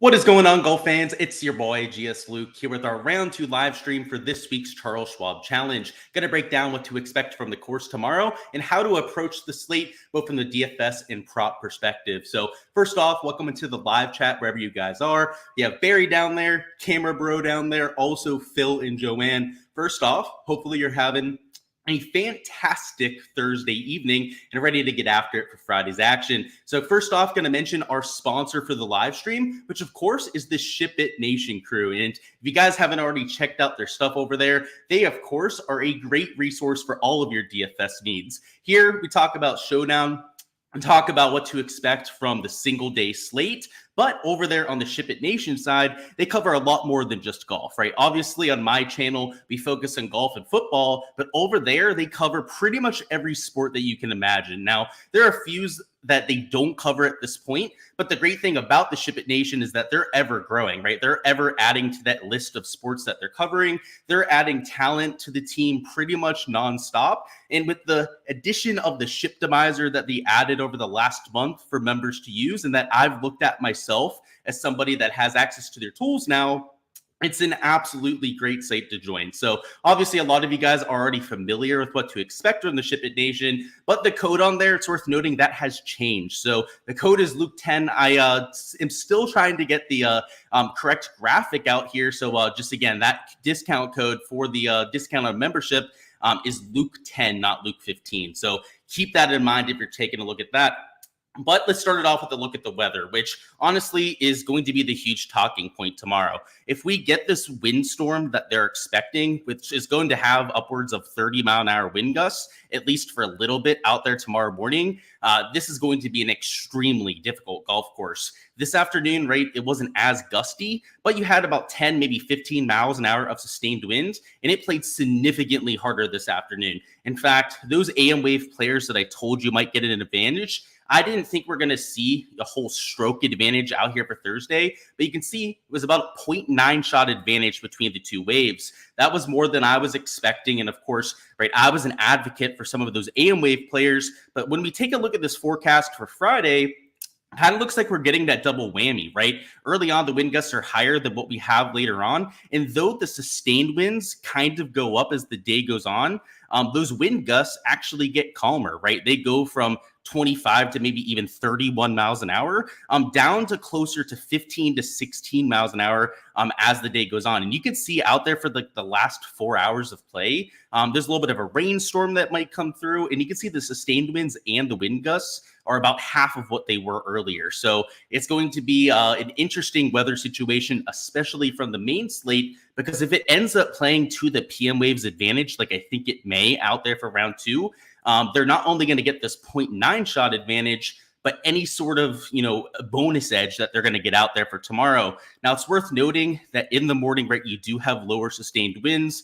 What is going on, golf fans? It's your boy, Gsluke, here with our round 2 live stream for this week's Charles Schwab Challenge. Going to break down what to expect from the course tomorrow and how to approach the slate, both from the DFS and prop perspective. So first off, welcome into the live chat, wherever you guys are. You have Barry down there, Camera Bro down there, also Phil and Joanne. First off, hopefully you're having a fantastic Thursday evening and ready to get after it for Friday's action. So first off, going to mention our sponsor for the live stream, which of course is the Ship It Nation crew. And if you guys haven't already checked out their stuff over there, they of course are a great resource for all of your DFS needs. Here we talk about Showdown and talk about what to expect from the single day slate. But over there on the Ship It Nation side, they cover a lot more than just golf, right? Obviously, on my channel, we focus on golf and football, but over there, they cover pretty much every sport that you can imagine. Now, there are a few that they don't cover at this point, but the great thing about the Ship It Nation is that they're ever growing, right? They're ever adding to that list of sports that they're covering. They're adding talent to the team pretty much nonstop. And with the addition of the Shiptimizer that they added over the last month for members to use, and that I've looked at myself as somebody that has access to their tools now, it's an absolutely great site to join. So obviously a lot of you guys are already familiar with what to expect from the Ship It Nation, but the code on there, it's worth noting that has changed. So the code is Luke10. I am still trying to get the correct graphic out here. So just again, that discount code for the discount on membership is Luke10, not Luke15. So keep that in mind if you're taking a look at that. But let's start it off with a look at the weather, which honestly is going to be the huge talking point tomorrow. If we get this windstorm that they're expecting, which is going to have upwards of 30-mile-an-hour wind gusts, at least for a little bit out there tomorrow morning, this is going to be an extremely difficult golf course. This afternoon, right, it wasn't as gusty, but you had about 10, maybe 15 miles an hour of sustained wind, and it played significantly harder this afternoon. In fact, those AM wave players that I told you might get an advantage, I didn't think we're going to see a whole stroke advantage out here for Thursday, but you can see it was about a 0.9 shot advantage between the two waves. That was more than I was expecting. And of course, right, I was an advocate for some of those AM wave players. But when we take a look at this forecast for Friday, kind of looks like we're getting that double whammy, right? Early on, the wind gusts are higher than what we have later on. And though the sustained winds kind of go up as the day goes on, those wind gusts actually get calmer, right? They go from 25 to maybe even 31 miles an hour, down to closer to 15 to 16 miles an hour as the day goes on. And you can see out there for the last 4 hours of play, there's a little bit of a rainstorm that might come through, and you can see the sustained winds and the wind gusts are about half of what they were earlier. So it's going to be an interesting weather situation, especially from the main slate, because if it ends up playing to the PM waves advantage, like I think it may out there for round 2, they're not only going to get this 0.9 shot advantage, but any sort of, bonus edge that they're going to get out there for tomorrow. Now, it's worth noting that in the morning, right, you do have lower sustained winds.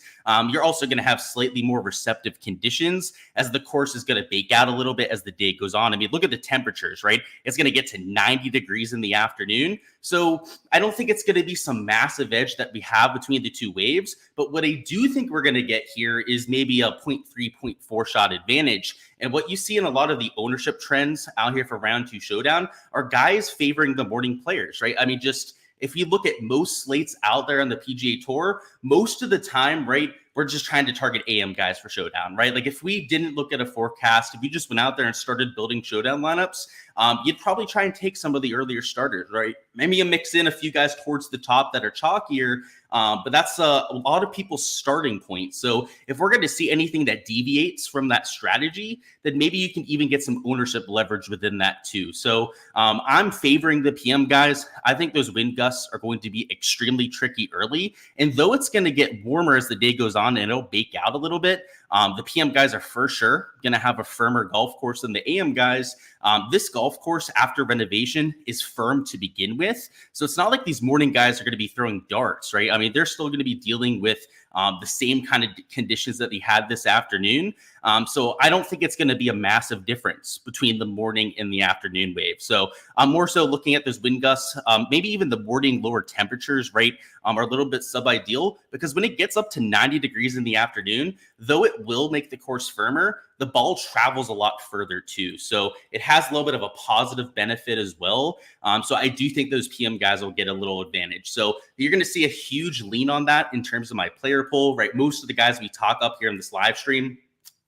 You're also going to have slightly more receptive conditions as the course is going to bake out a little bit as the day goes on. I mean, look at the temperatures, right? It's going to get to 90 degrees in the afternoon. So I don't think it's going to be some massive edge that we have between the two waves. But what I do think we're going to get here is maybe a 0.3, 0.4 shot advantage. And what you see in a lot of the ownership trends out here for round 2 Showdown are guys favoring the morning players, right? I mean, just if you look at most slates out there on the PGA Tour, most of the time, right, we're just trying to target AM guys for Showdown, right? Like if we didn't look at a forecast, if you just went out there and started building Showdown lineups, you'd probably try and take some of the earlier starters, right? Maybe you mix in a few guys towards the top that are chalkier, but that's a lot of people's starting point. So if we're going to see anything that deviates from that strategy, then maybe you can even get some ownership leverage within that too. So I'm favoring the PM guys. I think those wind gusts are going to be extremely tricky early. And though it's going to get warmer as the day goes on and it'll bake out a little bit, the PM guys are for sure going to have a firmer golf course than the AM guys. This golf course after renovation is firm to begin with. So it's not like these morning guys are going to be throwing darts, right? I mean, they're still going to be dealing with the same kind of conditions that they had this afternoon. So I don't think it's going to be a massive difference between the morning and the afternoon wave. So I'm more so looking at those wind gusts, maybe even the morning lower temperatures, right, are a little bit sub-ideal, because when it gets up to 90 degrees in the afternoon, though it will make the course firmer, the ball travels a lot further too. So it has a little bit of a positive benefit as well. So I do think those PM guys will get a little advantage. So you're going to see a huge lean on that in terms of my player pool, right? Most of the guys we talk up here in this live stream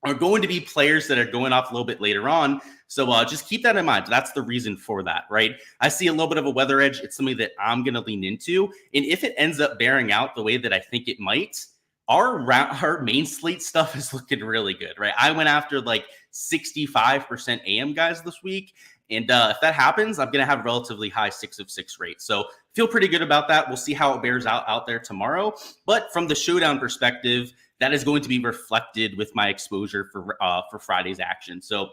are going to be players that are going off a little bit later on. So just keep that in mind. That's the reason for that, right? I see a little bit of a weather edge. It's something that I'm going to lean into. And if it ends up bearing out the way that I think it might, our main slate stuff is looking really good, right? I went after like 65% AM guys this week. And if that happens, I'm going to have relatively high 6 of 6 rate. So feel pretty good about that. We'll see how it bears out there tomorrow. But from the showdown perspective, that is going to be reflected with my exposure for Friday's action. So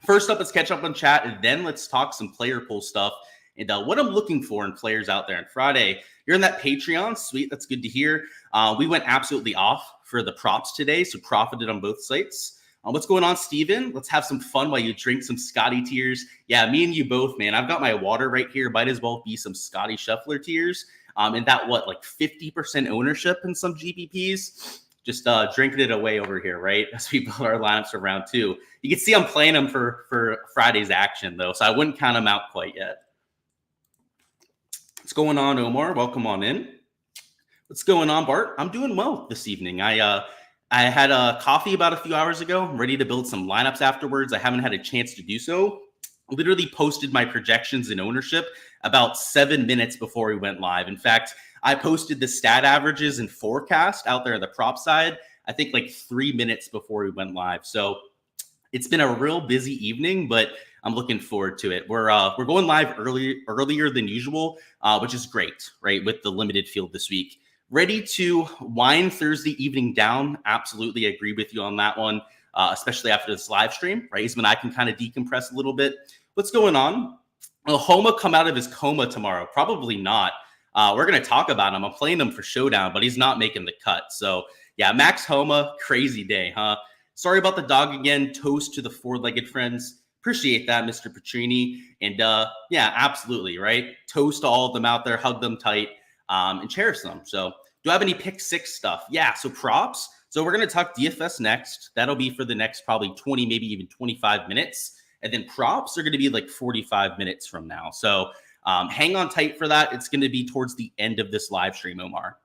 first up, let's catch up on chat, and then let's talk some player pool stuff and what I'm looking for in players out there on Friday. You're in that Patreon. Sweet. That's good to hear. We went absolutely off for the props today, so profited on both sites. What's going on, Steven? Let's have some fun while you drink some Scotty tears. Yeah, me and you both, man. I've got my water right here. Might as well be some Scotty Scheffler tears. And that, like 50% ownership in some GPPs? Just drinking it away over here, right? As we build our lineups for round 2. You can see I'm playing them for Friday's action, though, so I wouldn't count them out quite yet. What's going on, Omar? Welcome on in. What's going on, Bart? I'm doing well this evening. I had a coffee about a few hours ago. I'm ready to build some lineups afterwards. I haven't had a chance to do so. Literally posted my projections and ownership about 7 minutes before we went live. In fact, I posted the stat averages and forecast out there on the prop side, I think like 3 minutes before we went live. So it's been a real busy evening, but I'm looking forward to it. We're going live earlier than usual, which is great, right? With the limited field this week. Ready to wind Thursday evening down. Absolutely agree with you on that one, especially after this live stream, right? Is when I can kind of decompress a little bit. What's going on? Will Homa come out of his coma tomorrow? Probably not. We're going to talk about him. I'm playing him for Showdown, but he's not making the cut. So, yeah, Max Homa, crazy day, huh? Sorry about the dog again. Toast to the four-legged friends. Appreciate that, Mr. Petrini. And, yeah, absolutely, right? Toast to all of them out there. Hug them tight and cherish them. So, do I have any pick 6 stuff? Yeah, so props. So, we're going to talk DFS next. That'll be for the next probably 20, maybe even 25 minutes. And then props are going to be like 45 minutes from now. So, hang on tight for that. It's going to be towards the end of this live stream, Omar.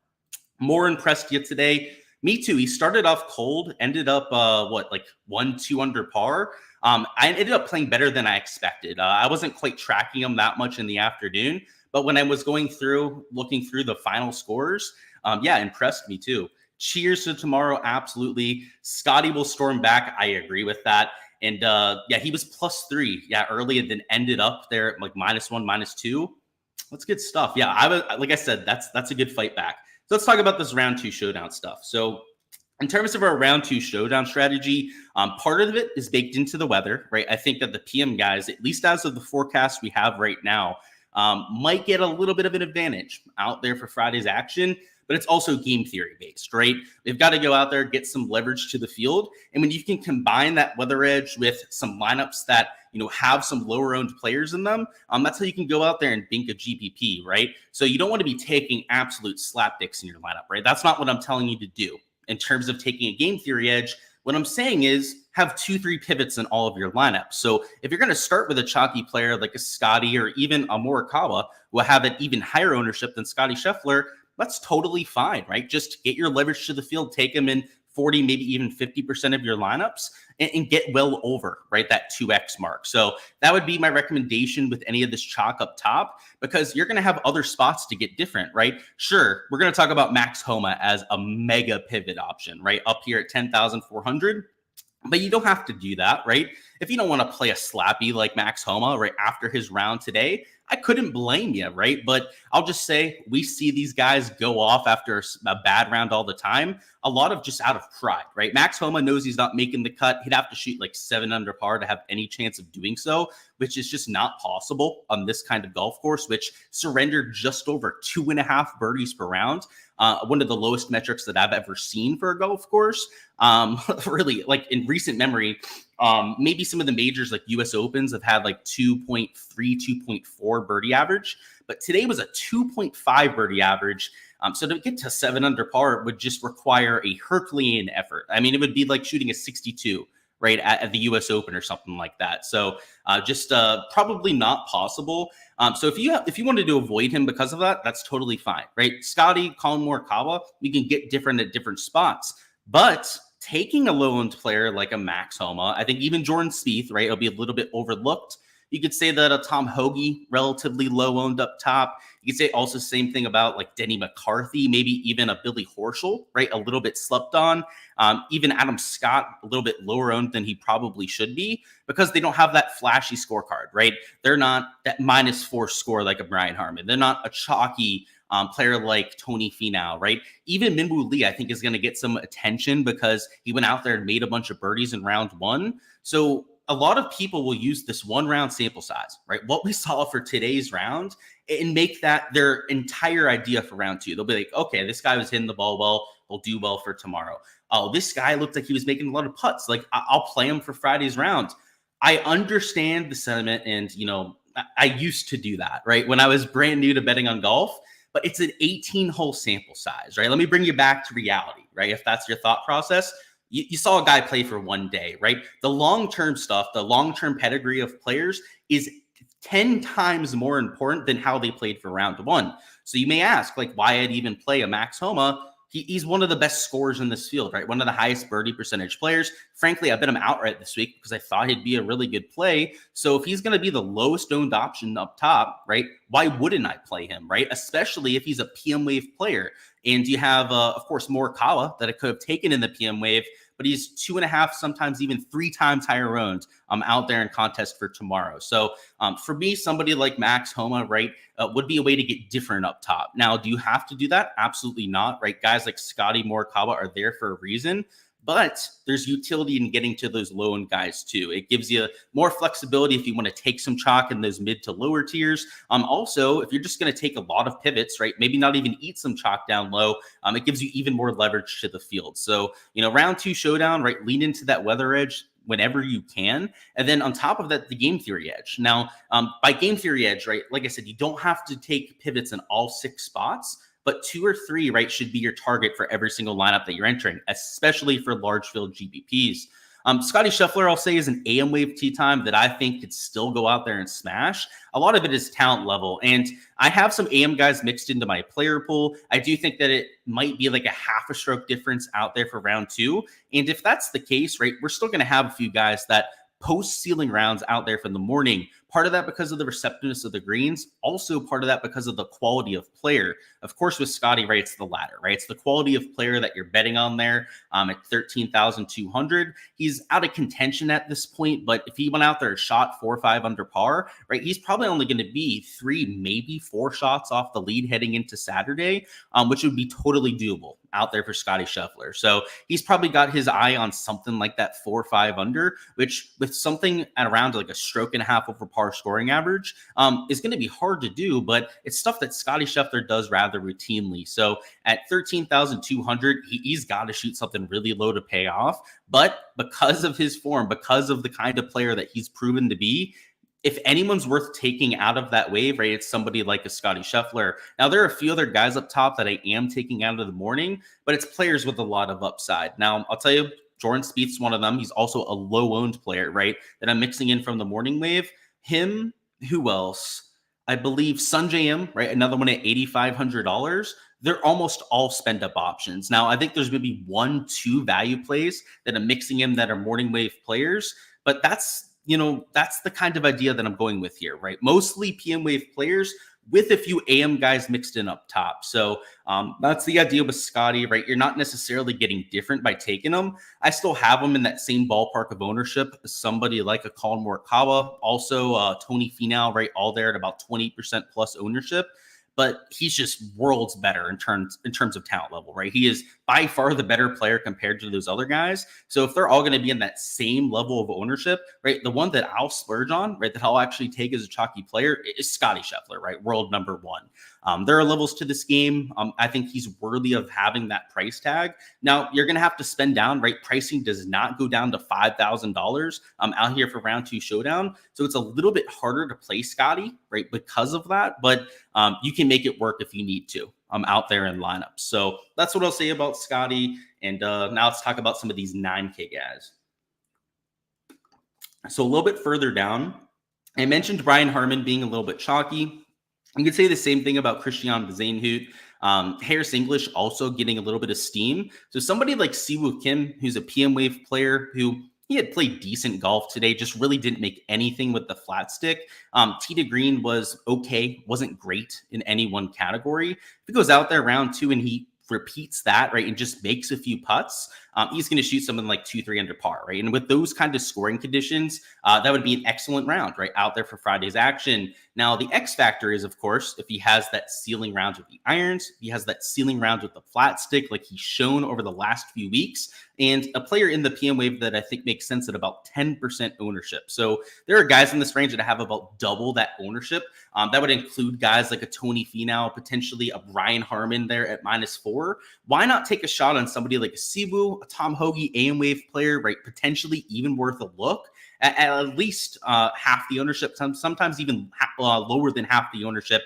More impressed yet today. Me too. He started off cold, ended up, 1-2 under par. I ended up playing better than I expected. I wasn't quite tracking him that much in the afternoon, but when I was looking through the final scores, impressed me too. Cheers to tomorrow. Absolutely. Scotty will storm back. I agree with that. And he was +3 early and then ended up there at like -1, -2. That's good stuff. Yeah, like I said, that's a good fight back. So let's talk about this round 2 showdown stuff. So in terms of our round 2 showdown strategy, part of it is baked into the weather, right? I think that the PM guys, at least as of the forecast we have right now, might get a little bit of an advantage out there for Friday's action. But it's also game theory based, right? They've got to go out there, get some leverage to the field. And when you can combine that weather edge with some lineups that, have some lower owned players in them, that's how you can go out there and bink a GPP, right? So you don't want to be taking absolute slapdicks in your lineup, right? That's not what I'm telling you to do in terms of taking a game theory edge. What I'm saying is have 2-3 pivots in all of your lineups. So if you're going to start with a chalky player like a Scotty or even a Morikawa, who will have an even higher ownership than Scotty Scheffler, that's totally fine, right? Just get your leverage to the field, take them in 40, maybe even 50% of your lineups and get well over, right, that 2x mark. So that would be my recommendation with any of this chalk up top, because you're going to have other spots to get different, right? Sure, we're going to talk about Max Homa as a mega pivot option, right, up here at 10,400. But you don't have to do that, right? If you don't want to play a slappy like Max Homa right after his round today, I couldn't blame you, right? But I'll just say we see these guys go off after a bad round all the time, a lot of just out of pride, right? Max Homa knows he's not making the cut. He'd have to shoot like 7 under par to have any chance of doing so, which is just not possible on this kind of golf course, which surrendered just over 2.5 birdies per round. One of the lowest metrics that I've ever seen for a golf course. Really, like in recent memory, maybe some of the majors like US Opens have had like 2.3, 2.4 birdie average, but today was a 2.5 birdie average. So to get to 7 under par would just require a Herculean effort. I mean, it would be like shooting a 62 right, at the US Open or something like that. So just probably not possible. So if you wanted to avoid him because of that, that's totally fine, right? Scotty, Colin Morikawa, we can get different at different spots. But taking a low-owned player like a Max Homa, I think even Jordan Spieth, right, it'll be a little bit overlooked. You could say that a Tom Hoagie, relatively low-owned up top. You could say also same thing about like Denny McCarthy, maybe even a Billy Horschel, right, a little bit slept on. Even Adam Scott, a little bit lower owned than he probably should be because they don't have that flashy scorecard, right? They're not that -4 score like a Brian Harman. They're not a chalky player like Tony Finau, right? Even Minwoo Lee, I think, is going to get some attention because he went out there and made a bunch of birdies in round one. So a lot of people will use this one round sample size, right? What we saw for today's round and make that their entire idea for round two. They'll be like, okay, this guy was hitting the ball well. He'll do well for tomorrow. Oh, this guy looked like he was making a lot of putts. Like I'll play him for Friday's round. I understand the sentiment. And, I used to do that, right? When I was brand new to betting on golf, but it's an 18-hole sample size, right? Let me bring you back to reality, right? If that's your thought process, you saw a guy play for one day, right? The long-term stuff, the long-term pedigree of players is 10 times more important than how they played for round one. So you may ask, like, why I'd even play a Max Homa? He's one of the best scorers in this field, right? One of the highest birdie percentage players. Frankly, I bet him outright this week because I thought he'd be a really good play. So if he's going to be the lowest owned option up top, right, why wouldn't I play him, right? Especially if he's a PM Wave player. And you have, of course, Morikawa that I could have taken in the PM Wave, but he's 2.5, sometimes even 3 times higher owned out there in contest for tomorrow. So for me, somebody like Max Homa, right, would be a way to get different up top. Now, do you have to do that? Absolutely not, right? Guys like Scotty Morikawa are there for a reason. But there's utility in getting to those low-end guys too. It gives you more flexibility if you want to take some chalk in those mid to lower tiers. Also, if you're just going to take a lot of pivots, right, maybe not even eat some chalk down low, it gives you even more leverage to the field. So, round 2 showdown, right, lean into that weather edge whenever you can. And then on top of that, the game theory edge. Now, by game theory edge, right, like I said, you don't have to take pivots in all 6 spots, but 2 or 3, right, should be your target for every single lineup that you're entering, especially for large field GPPs. Scotty Scheffler, I'll say, is an AM Wave tee time that I think could still go out there and smash. A lot of it is talent level. And I have some AM guys mixed into my player pool. I do think that it might be like a half a stroke difference out there for round 2. And if that's the case, right, we're still going to have a few guys that post ceiling rounds out there from the morning. Part of that because of the receptiveness of the greens, also part of that because of the quality of player. Of course, with Scotty, right, it's the latter, right? It's the quality of player that you're betting on there at 13,200. He's out of contention at this point, but if he went out there and shot 4 or 5 under par, right, he's probably only going to be 3, maybe 4 shots off the lead heading into Saturday, which would be totally doable out there for Scotty Scheffler. So he's probably got his eye on something like that 4 or 5 under, which with something at around like a stroke and a half over par scoring average is going to be hard to do, but it's stuff that Scotty Scheffler does rather routinely. So at 13,200, he's got to shoot something really low to pay off. But because of his form, because of the kind of player that he's proven to be, if anyone's worth taking out of that wave, right, it's somebody like a Scotty Scheffler. Now, there are a few other guys up top that I am taking out of the morning, but it's players with a lot of upside. Now, I'll tell you, Jordan Spieth's one of them. He's also a low-owned player, right, that I'm mixing in from the morning wave. Him, who else? I believe Sunjay M, right, another one at $8,500. They're almost all spend-up options. Now, I think there's maybe 1, 2 value plays that I'm mixing in that are morning wave players, but that's the kind of idea that I'm going with here, right? Mostly PM Wave players with a few AM guys mixed in up top. So that's the idea with Scotty, right? You're not necessarily getting different by taking them. I still have them in that same ballpark of ownership as somebody like a Colin Morikawa, also Tony Finau, right? All there at about 20% plus ownership. But he's just worlds better in terms of talent level, right? He is by far the better player compared to those other guys. So if they're all going to be in that same level of ownership, right, the one that I'll splurge on, right, that I'll actually take as a chalky player is Scotty Scheffler, right, world number 1. There are levels to this game. I think he's worthy of having that price tag. Now, you're going to have to spend down, right? Pricing does not go down to $5,000 out here for round 2 showdown. So it's a little bit harder to play Scotty, right, because of that. But you can make it work if you need to out there in lineups. So that's what I'll say about Scotty. And now let's talk about some of these 9K guys. So a little bit further down, I mentioned Brian Harman being a little bit chalky. You could say the same thing about Christian Bezainhout. Harris English also getting a little bit of steam. So somebody like Siwoo Kim, who's a PM Wave player who he had played decent golf today, just really didn't make anything with the flat stick. Tita Green was okay, wasn't great in any one category. If he goes out there round 2 and he repeats that, right, and just makes a few putts, he's going to shoot something like 2-3 under par, right? And with those kind of scoring conditions, that would be an excellent round, right, out there for Friday's action. Now, the X factor is, of course, if he has that ceiling round with the irons, if he has that ceiling round with the flat stick, like he's shown over the last few weeks, and a player in the PM Wave that I think makes sense at about 10% ownership. So there are guys in this range that have about double that ownership. That would include guys like a Tony Finau, potentially a Brian Harman there at -4. Why not take a shot on somebody like a Siwoo, a Tom Hoge AM Wave player, right? Potentially even worth a look at least half the ownership, sometimes even lower than half the ownership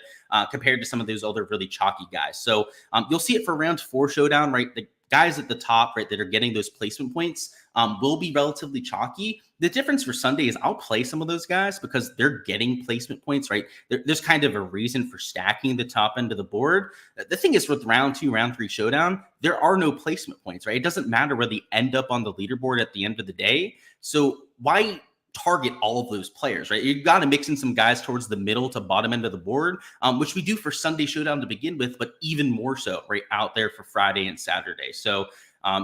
compared to some of those other really chalky guys. So you'll see it for round 4 showdown, right? The guys at the top, right, that are getting those placement points will be relatively chalky. The difference for Sunday is I'll play some of those guys because they're getting placement points, right? There's kind of a reason for stacking the top end of the board. The thing is with round 2, round 3 showdown, there are no placement points, right? It doesn't matter where they end up on the leaderboard at the end of the day. So why target all of those players, right? You've got to mix in some guys towards the middle to bottom end of the board, which we do for Sunday showdown to begin with, but even more so right out there for Friday and Saturday. So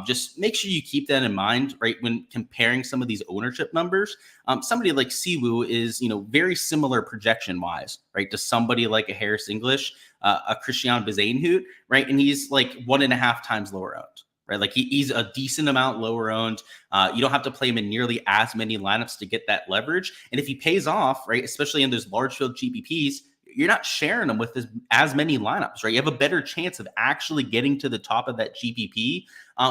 just make sure you keep that in mind, right? When comparing some of these ownership numbers, somebody like Siwoo is, very similar projection wise, right? To somebody like a Harris English, a Christian Bezainhout, right? And he's like 1.5 times lower owned. Right, like he's a decent amount lower owned. You don't have to play him in nearly as many lineups to get that leverage. And if he pays off, right, especially in those large field GPPs, you're not sharing them with as many lineups, right? You have a better chance of actually getting to the top of that GPP,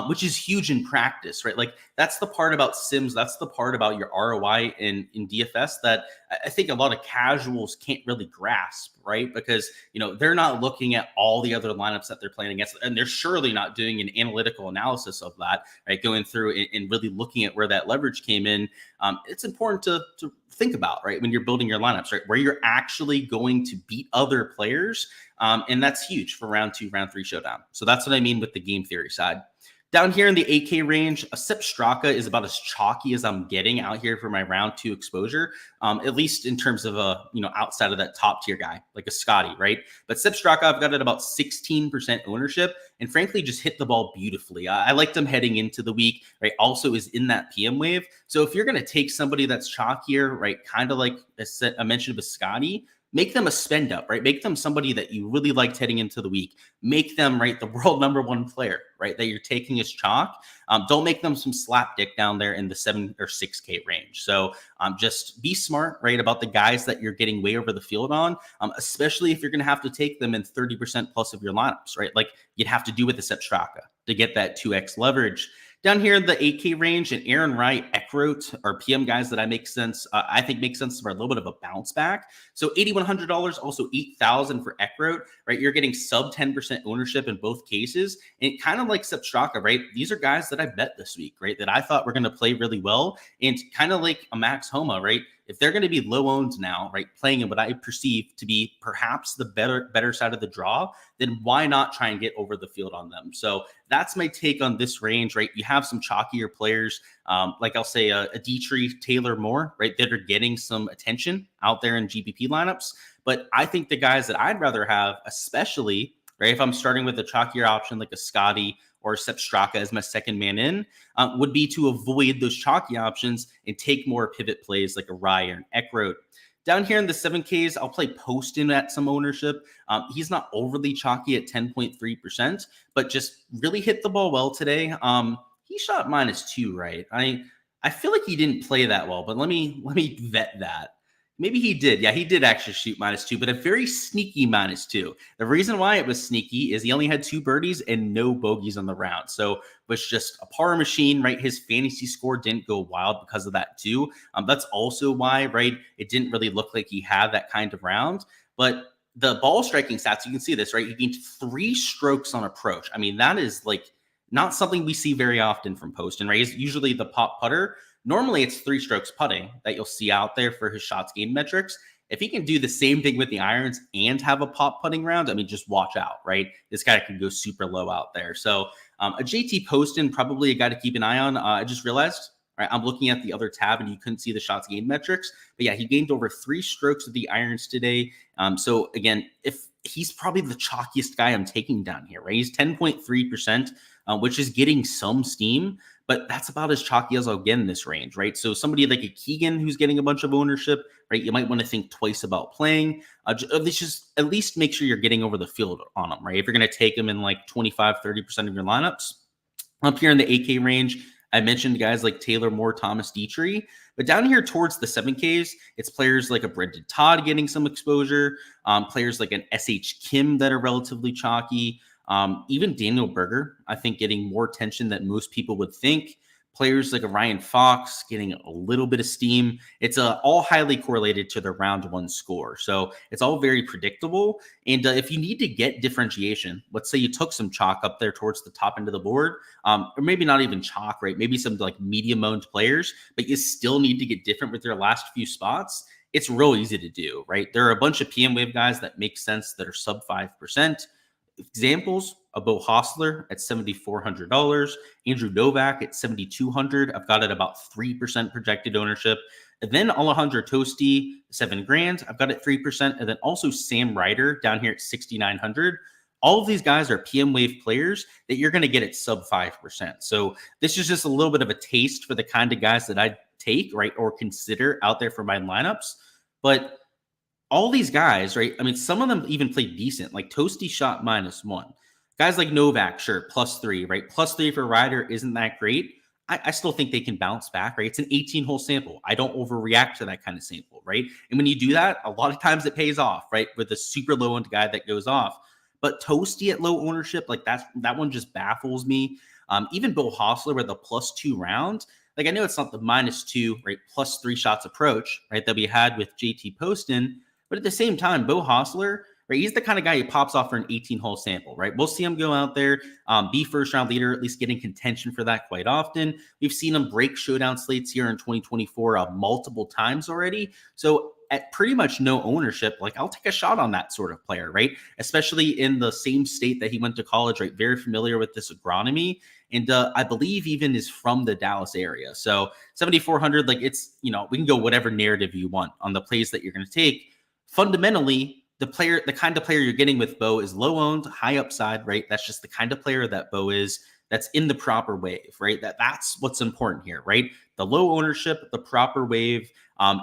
which is huge in practice, right? Like that's the part about Sims. That's the part about your ROI in DFS that I think a lot of casuals can't really grasp, right? Because, they're not looking at all the other lineups that they're playing against, and they're surely not doing an analytical analysis of that, right? Going through and really looking at where that leverage came in. It's important to think about, right, when you're building your lineups, right, where you're actually going to beat other players. And that's huge for round 2, round 3 showdown. So that's what I mean with the game theory side. Down here in the 8K range, a Sepp Straka is about as chalky as I'm getting out here for my round 2 exposure, at least in terms of outside of that top tier guy, like a Scotty, right? But Sepp Straka, I've got at about 16% ownership and frankly just hit the ball beautifully. I liked him heading into the week, right? Also is in that PM Wave. So if you're going to take somebody that's chalkier, right, kind of like I mentioned with Scotty, make them a spend up, right? Make them somebody that you really liked heading into the week. Make them, right, the world #1 player, right, that you're taking as chalk. Don't make them some slapdick down there in the 7 or 6K range. So just be smart, right, about the guys that you're getting way over the field on, especially if you're going to have to take them in 30% plus of your lineups, right? Like you'd have to do with the Sepp Straka to get that 2x leverage. Down here in the 8K range, and Aaron Wright, Eckroat are PM guys that I think make sense for a little bit of a bounce back. So $8,100, also $8,000 for Eckroat, right? You're getting sub 10% ownership in both cases. And kind of like Sepp Straka, right? These are guys that I bet this week, right? That I thought were going to play really well. And kind of like a Max Homa, right? If they're going to be low owned now, right, playing in what I perceive to be perhaps the better side of the draw, then why not try and get over the field on them? So that's my take on this range, right? You have some chalkier players, like I'll say a Dietrich, Taylor Moore, right, that are getting some attention out there in GPP lineups. But I think the guys that I'd rather have, especially, right, if I'm starting with a chalkier option like a Scotty or Sepp Straka as my second man in, would be to avoid those chalky options and take more pivot plays like a Rye or an Eckroat. Down here in the 7Ks, I'll play Poston at some ownership. He's not overly chalky at 10.3%, but just really hit the ball well today. He shot -2, right? I feel like he didn't play that well, but let me vet that. Maybe he did. Yeah, he did actually shoot -2, but a very sneaky -2. The reason why it was sneaky is he only had 2 birdies and no bogeys on the round. So was just a par machine, right? His fantasy score didn't go wild because of that too. That's also why, right, it didn't really look like he had that kind of round. But the ball striking stats, you can see this, right? He gained 3 strokes on approach. I mean, that is like not something we see very often from Poston, right? He's usually the pop putter. Normally it's 3 strokes putting that you'll see out there for his shots gained metrics. If he can do the same thing with the irons and have a pop putting round, I mean, just watch out, right? This guy can go super low out there. So a JT Poston, probably a guy to keep an eye on. I just realized, right, I'm looking at the other tab and you couldn't see the shots gained metrics. But yeah, he gained over 3 strokes with the irons today. So again, if he's probably the chalkiest guy I'm taking down here, right? He's 10.3%, which is getting some steam. But that's about as chalky as I'll get in this range, right? So somebody like a Keegan who's getting a bunch of ownership, right? You might want to think twice about playing. At least make sure you're getting over the field on them, right? If you're going to take them in like 25, 30% of your lineups. Up here in the 8K range, I mentioned guys like Taylor Moore, Thomas Dietrich. But down here towards the 7Ks, it's players like a Brendan Todd getting some exposure, players like an SH Kim that are relatively chalky. Even Daniel Berger, I think, getting more attention than most people would think. Players like a Ryan Fox getting a little bit of steam. It's all highly correlated to the round 1 score. So it's all very predictable. And if you need to get differentiation, let's say you took some chalk up there towards the top end of the board, or maybe not even chalk, right? Maybe some like medium-owned players, but you still need to get different with your last few spots. It's real easy to do, right? There are a bunch of PM Wave guys that make sense that are sub 5%. Examples: a Bo Hostler at $7,400, Andrew Novak at $7,200. I've got it about 3% projected ownership. And then Alejandro Tosti, $7,000. I've got it 3%. And then also Sam Ryder down here at $6,900. All of these guys are PM Wave players that you're going to get at sub 5%. So this is just a little bit of a taste for the kind of guys that I'd take, right, or consider out there for my lineups. But all these guys, right? I mean, some of them even played decent. Like Toasty shot -1. Guys like Novak, sure, +3, right? +3 for Ryder isn't that great. I still think they can bounce back, right? It's an 18-hole sample. I don't overreact to that kind of sample, right? And when you do that, a lot of times it pays off, right? With a super low-owned guy that goes off. But Toasty at low ownership, like that one just baffles me. Even Bo Hostler with a +2 round. Like, I know it's not the -2, right? +3 shots approach, right? That we had with JT Poston. But at the same time, Bo Hostler, right, he's the kind of guy who pops off for an 18-hole sample, right? We'll see him go out there, be first-round leader, at least get in contention for that quite often. We've seen him break showdown slates here in 2024 multiple times already. So at pretty much no ownership, like, I'll take a shot on that sort of player, right? Especially in the same state that he went to college, right? Very familiar with this agronomy. And I believe even is from the Dallas area. So 7,400, like, it's, we can go whatever narrative you want on the plays that you're going to take. Fundamentally, the kind of player you're getting with Bo is low owned, high upside, right? That's just the kind of player that Bo is. That's in the proper wave, right? That's what's important here, right? The low ownership, the proper wave,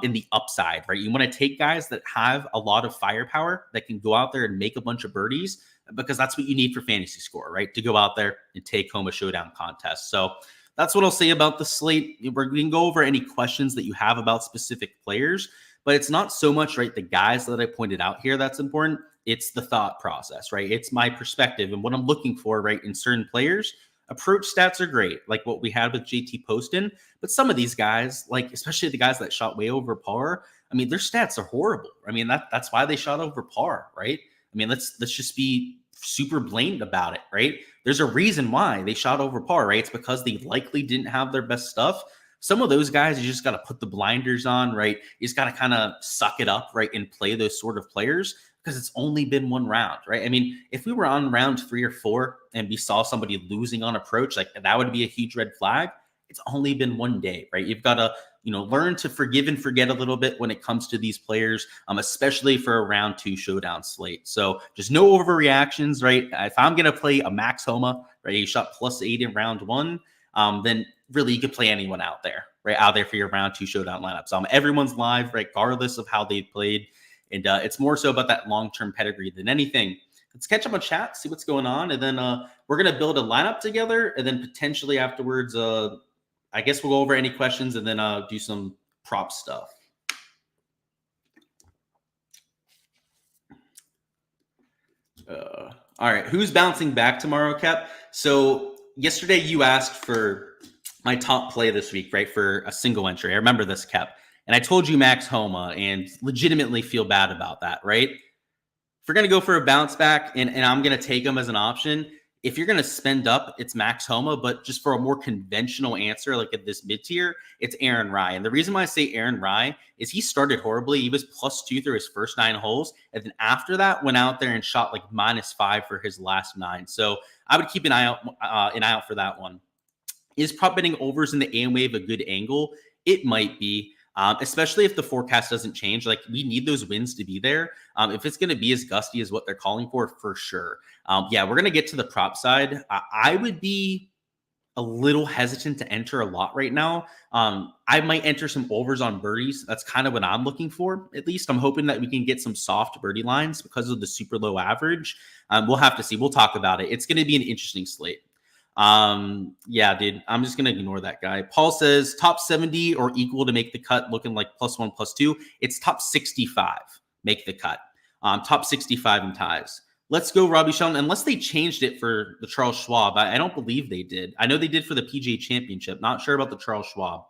in the upside, right? You want to take guys that have a lot of firepower that can go out there and make a bunch of birdies, because that's what you need for fantasy score, right? To go out there and take home a showdown contest. So that's what I'll say about the slate. We can go over any questions that you have about specific players. But it's not so much, right, the guys that I pointed out here that's important. It's the thought process, right? It's my perspective and what I'm looking for, right, in certain players. Approach stats are great, like what we had with JT Poston. But some of these guys, like especially the guys that shot way over par, I mean, their stats are horrible. I mean, that's why they shot over par, right? I mean, let's just be super blatant about it, right? There's a reason why they shot over par, right? It's because they likely didn't have their best stuff. Some of those guys, you just got to put the blinders on, right? You just got to kind of suck it up, right? And play those sort of players, because it's only been one round, right? I mean, if we were on round 3 or 4 and we saw somebody losing on approach, like that would be a huge red flag. It's only been one day, right? You've got to, learn to forgive and forget a little bit when it comes to these players, especially for a round 2 showdown slate. So just no overreactions, right? If I'm going to play a Max Homa, right? He shot +8 in round 1, then really you could play anyone out there, right? Out there for your round 2 showdown lineups. Everyone's live, regardless of how they played. And it's more so about that long-term pedigree than anything. Let's catch up on chat, see what's going on. And then we're going to build a lineup together. And then potentially afterwards, I guess we'll go over any questions and then do some prop stuff. All right. Who's bouncing back tomorrow, Cap? So yesterday you asked for my top play this week, right, for a single entry. I remember this, Cap. And I told you Max Homa, and legitimately feel bad about that, right? If we're going to go for a bounce back and I'm going to take him as an option, if you're going to spend up, it's Max Homa, but just for a more conventional answer, like at this mid tier, it's Aaron Rye. And the reason why I say Aaron Rye is he started horribly. He was +2 through his first 9 holes. And then after that, went out there and shot like -5 for his last 9. So I would keep an eye out for that one. Is prop betting overs in the AM wave a good angle? It might be. Especially if the forecast doesn't change. Like, we need those winds to be there. If it's going to be as gusty as what they're calling for sure. Yeah, we're going to get to the prop side. I would be a little hesitant to enter a lot right now. I might enter some overs on birdies. That's kind of what I'm looking for. At least I'm hoping that we can get some soft birdie lines because of the super low average. We'll have to see. We'll talk about it. It's going to be an interesting slate. Yeah, dude, I'm just gonna ignore that guy. Paul says top 70 or equal to make the cut, looking like +1, +2. It's top 65 make the cut. Top 65 in ties. Let's go Robbie Sheldon, unless they changed it for the Charles Schwab. I don't believe they did. I know they did for the PGA Championship. Not sure about the Charles Schwab.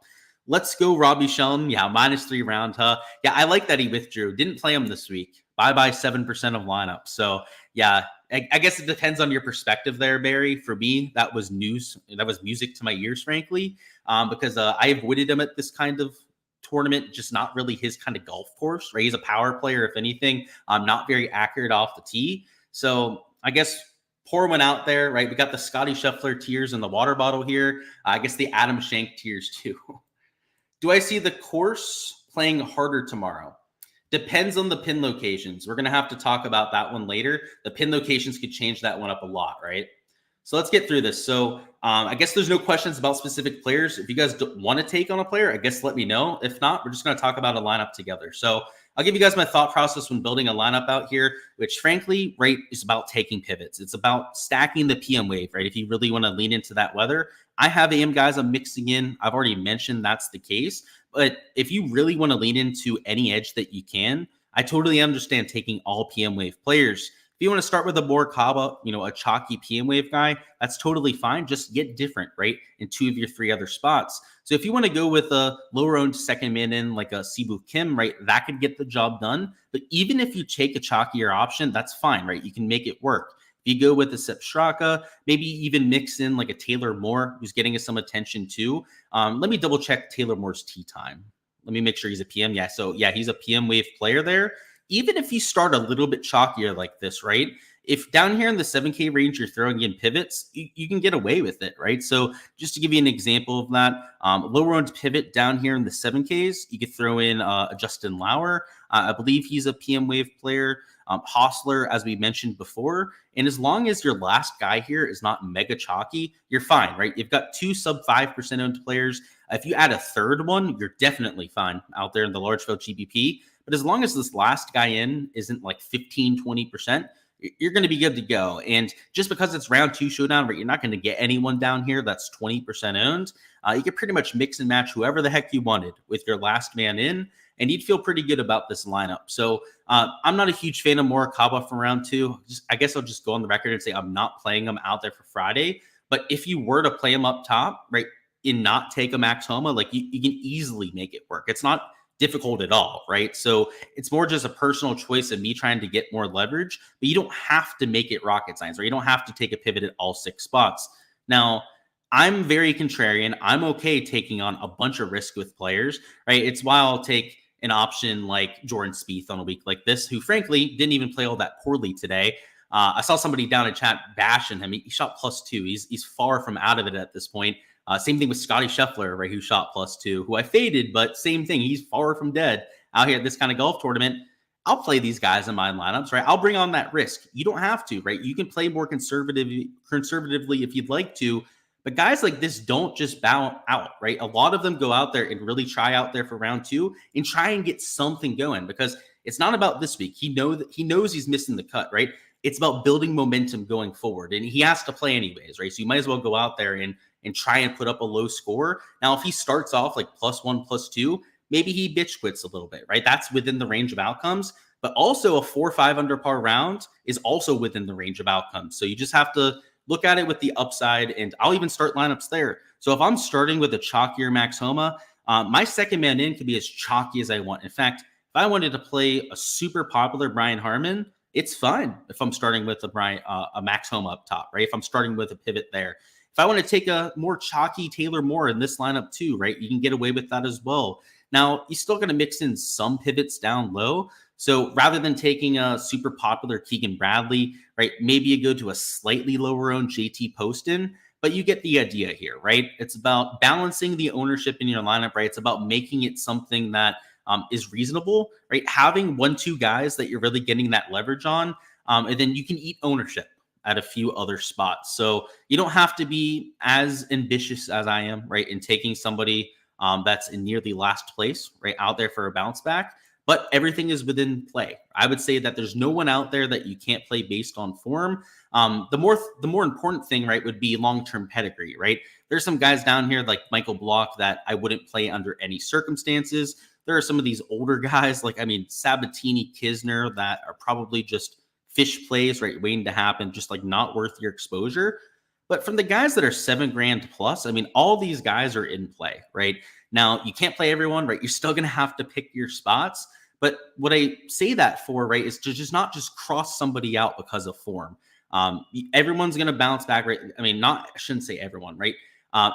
Let's go Robbie Sheldon. Yeah, -3 round, huh? Yeah, I like that he withdrew. Didn't play him this week. Bye-bye 7% of lineup. So yeah, I guess it depends on your perspective there, Barry. For me, that was news. That was music to my ears, frankly, because I avoided him at this kind of tournament, just not really his kind of golf course, right? He's a power player, if anything, not very accurate off the tee. So I guess pour one out there, right? We got the Scotty Scheffler tiers in the water bottle here. I guess the Adam Schenk tiers too. Do I see the course playing harder tomorrow? Depends on the pin locations. We're going to have to talk about that one later. The pin locations could change that one up a lot, right? So let's get through this. So I guess there's no questions about specific players. If you guys want to take on a player, I guess let me know. If not, we're just going to talk about a lineup together. So I'll give you guys my thought process when building a lineup out here, which frankly, right, is about taking pivots. It's about stacking the PM wave, right? If you really want to lean into that weather. I have AM guys I'm mixing in. I've already mentioned that's the case. But if you really want to lean into any edge that you can, I totally understand taking all PM wave players. If you want to start with a more Kaba, a chalky PM wave guy, that's totally fine. Just get different, right? In 2 of your 3 other spots. So if you want to go with a lower owned second man in like a Sibu Kim, right, that could get the job done. But even if you take a chalkier option, that's fine, right? You can make it work. If you go with a Sepp Straka, maybe even mix in like a Taylor Moore, who's getting us some attention too. Let me double check Taylor Moore's tee time. Let me make sure he's a PM. Yeah, so yeah, he's a PM wave player there. Even if you start a little bit chalkier like this, right? If down here in the 7K range, you're throwing in pivots, you can get away with it, right? So just to give you an example of that, lower owned pivot down here in the 7Ks, you could throw in a Justin Lauer. I believe he's a PM wave player. Hostler, as we mentioned before. And as long as your last guy here is not mega chalky, you're fine, right? You've got 2 sub 5% owned players. If you add a third one, you're definitely fine out there in the large field GPP. But as long as this last guy in isn't like 15, 20%, you're going to be good to go. And just because it's round 2 showdown, right, you're not going to get anyone down here that's 20% owned. You can pretty much mix and match whoever the heck you wanted with your last man in, and you'd feel pretty good about this lineup. So I'm not a huge fan of Morikawa from round 2. I guess I'll just go on the record and say I'm not playing him out there for Friday. But if you were to play him up top, right, and not take a Max Homa, like you can easily make it work. It's not difficult at all, right? So it's more just a personal choice of me trying to get more leverage, but you don't have to make it rocket science, or you don't have to take a pivot at all 6 spots. Now, I'm very contrarian. I'm okay taking on a bunch of risk with players, right? It's why I'll take an option like Jordan Spieth on a week like this, who frankly didn't even play all that poorly today. I saw somebody down in chat bashing him. He shot +2. He's far from out of it at this point. Same thing with Scotty Scheffler, right, who shot +2, who I faded, but same thing. He's far from dead out here at this kind of golf tournament. I'll play these guys in my lineups, right? I'll bring on that risk. You don't have to, right? You can play more conservatively if you'd like to. But guys like this don't just bow out, right? A lot of them go out there and really try out there for round 2 and try and get something going, because it's not about this week. He knows he's missing the cut, right? It's about building momentum going forward, and he has to play anyways, right? So you might as well go out there and try and put up a low score. Now, if he starts off like +1, +2, maybe he bitch quits a little bit, right? That's within the range of outcomes. But also a 4 or 5 under par round is also within the range of outcomes. So you just have to look at it with the upside, and I'll even start lineups there. So if I'm starting with a chalkier Max Homa, my second man in could be as chalky as I want. In fact, if I wanted to play a super popular Brian Harman, it's fine if I'm starting with a max home up top, right? If I'm starting with a pivot there. If I want to take a more chalky Taylor Moore in this lineup too, right? You can get away with that as well. Now, you're still going to mix in some pivots down low. So rather than taking a super popular Keegan Bradley, right, maybe you go to a slightly lower owned JT Poston, but you get the idea here, right? It's about balancing the ownership in your lineup, right? It's about making it something that is reasonable, right? Having 1-2 guys that you're really getting that leverage on, and then you can eat ownership at a few other spots. So you don't have to be as ambitious as I am, right, in taking somebody that's in nearly last place, right, out there for a bounce back. But everything is within play. I would say that there's no one out there that you can't play based on form. The more important thing, right, would be long-term pedigree, right? There's some guys down here like Michael Block that I wouldn't play under any circumstances. There are some of these older guys like, Sabatini, Kisner that are probably just fish plays, right, waiting to happen, just like not worth your exposure. But from the guys that are $7,000 plus, all these guys are in play, right? Now, you can't play everyone, right? You're still going to have to pick your spots. But what I say that for, right, is to just not just cross somebody out because of form. Everyone's going to bounce back, right? I shouldn't say everyone, right?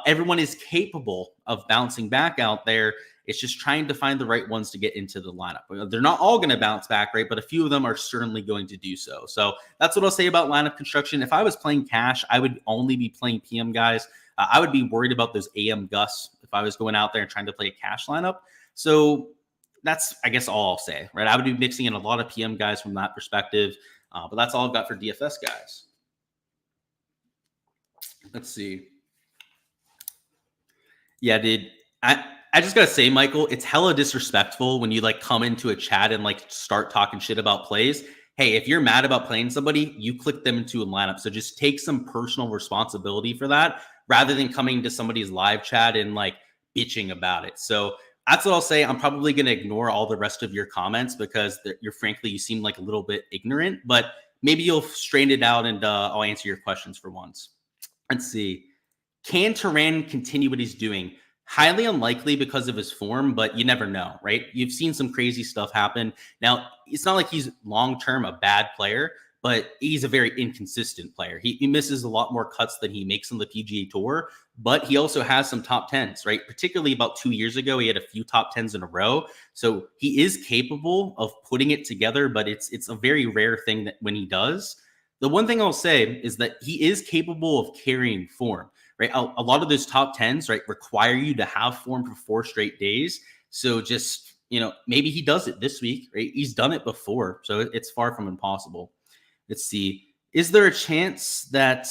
Everyone is capable of bouncing back out there. It's just trying to find the right ones to get into the lineup. They're not all going to bounce back, right? But a few of them are certainly going to do so. So that's what I'll say about lineup construction. If I was playing cash, I would only be playing PM guys. I would be worried about those AM Gus if I was going out there and trying to play a cash lineup. So that's, I guess, all I'll say, right? I would be mixing in a lot of PM guys from that perspective. But that's all I've got for DFS guys. Let's see. Yeah, dude. I just gotta say, Michael, it's hella disrespectful when you come into a chat and start talking shit about plays. Hey, if you're mad about playing somebody, you click them into a lineup. So just take some personal responsibility for that rather than coming to somebody's live chat and bitching about it. So that's what I'll say. I'm probably going to ignore all the rest of your comments because you seem like a little bit ignorant, but maybe you'll straighten it out and I'll answer your questions for once. Let's see. Can Turan continue what he's doing? Highly unlikely because of his form, but you never know, right? You've seen some crazy stuff happen. Now, it's not like he's long-term a bad player, but he's a very inconsistent player. He misses a lot more cuts than he makes on the PGA Tour, but he also has some top 10s, right? Particularly about 2 years ago, he had a few top 10s in a row. So he is capable of putting it together, but it's a very rare thing that when he does. The one thing I'll say is that he is capable of carrying form. Right, a lot of those top 10s, right, require you to have form for 4 straight days. So just, maybe he does it this week, right? He's done it before, so it's far from impossible. Let's see. Is there a chance that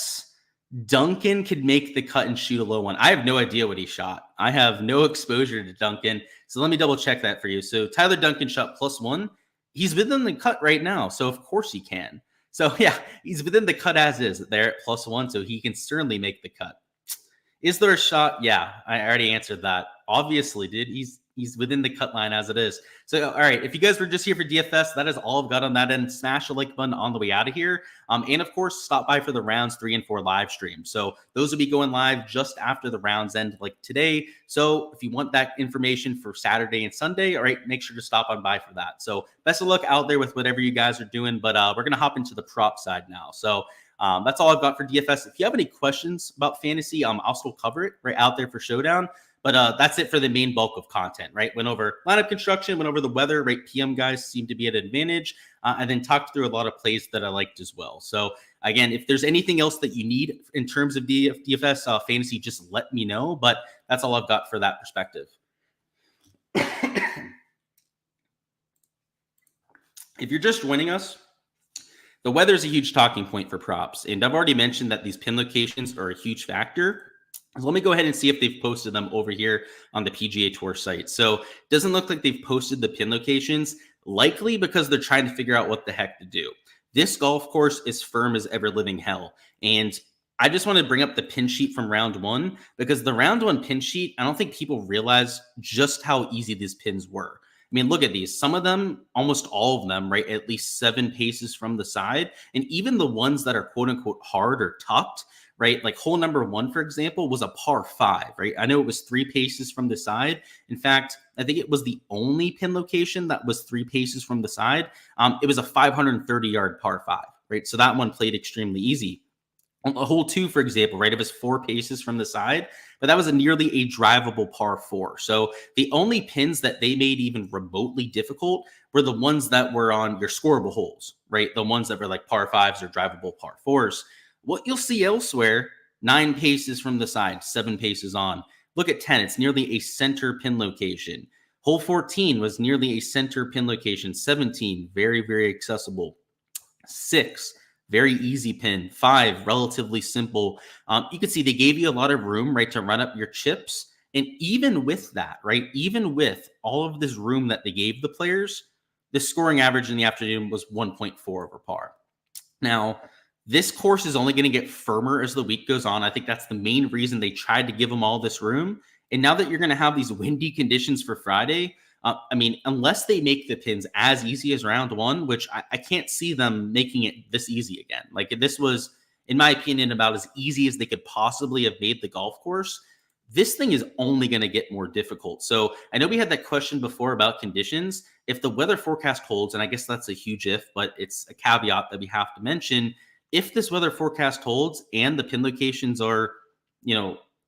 Duncan could make the cut and shoot a low one? I have no idea what he shot. I have no exposure to Duncan, so let me double check that for you. So Tyler Duncan shot +1. He's within the cut right now, so of course he can. So yeah, he's within the cut as is there at +1, so he can certainly make the cut. Is there a shot? Yeah, I already answered that. Obviously, dude. He's within the cut line as it is. So, all right, if you guys were just here for DFS, that is all I've got on that end. Smash the like button on the way out of here. And, of course, stop by for the rounds 3 and 4 live stream. So those will be going live just after the rounds end like today. So if you want that information for Saturday and Sunday, all right, make sure to stop on by for that. So best of luck out there with whatever you guys are doing. But we're going to hop into the prop side now. So that's all I've got for DFS. If you have any questions about fantasy, I'll still cover it right out there for Showdown. But that's it for the main bulk of content, right? Went over lineup construction, went over the weather, right? PM guys seem to be at an advantage, and then talked through a lot of plays that I liked as well. So again, if there's anything else that you need in terms of DFS fantasy, just let me know. But that's all I've got for that perspective. If you're just joining us, the weather is a huge talking point for props. And I've already mentioned that these pin locations are a huge factor. So let me go ahead and see if they've posted them over here on the PGA Tour site. So it doesn't look like they've posted the pin locations, likely because they're trying to figure out what the heck to do. This golf course is firm as ever living hell. And I just want to bring up the pin sheet from round 1, because the round 1 pin sheet, I don't think people realize just how easy these pins were. I mean, look at these. Some of them, almost all of them, right, at least 7 paces from the side. And even the ones that are quote unquote hard or tucked, right? Like hole number 1, for example, was a par 5, right? I know it was 3 paces from the side. In fact, I think it was the only pin location that was 3 paces from the side. It was a 530-yard par 5, right? So that one played extremely easy. On hole 2, for example, right, it was 4 paces from the side, but that was a nearly a drivable par 4. So the only pins that they made even remotely difficult were the ones that were on your scoreable holes, right? The ones that were like par 5s or drivable par 4s. What you'll see elsewhere, 9 paces from the side, 7 paces on. Look at 10, it's nearly a center pin location. Hole 14 was nearly a center pin location. 17, very, very accessible. 6, very easy pin. 5, relatively simple. You can see they gave you a lot of room, right, to run up your chips. And even with that, right, even with all of this room that they gave the players, the scoring average in the afternoon was 1.4 over par. Now, this course is only going to get firmer as the week goes on. I think that's the main reason they tried to give them all this room. And now that you're going to have these windy conditions for Friday, I mean, unless they make the pins as easy as round 1, which I can't see them making it this easy again. Like this was, in my opinion, about as easy as they could possibly have made the golf course. This thing is only going to get more difficult. So I know we had that question before about conditions. If the weather forecast holds, and I guess that's a huge if, but it's a caveat that we have to mention. If this weather forecast holds and the pin locations are,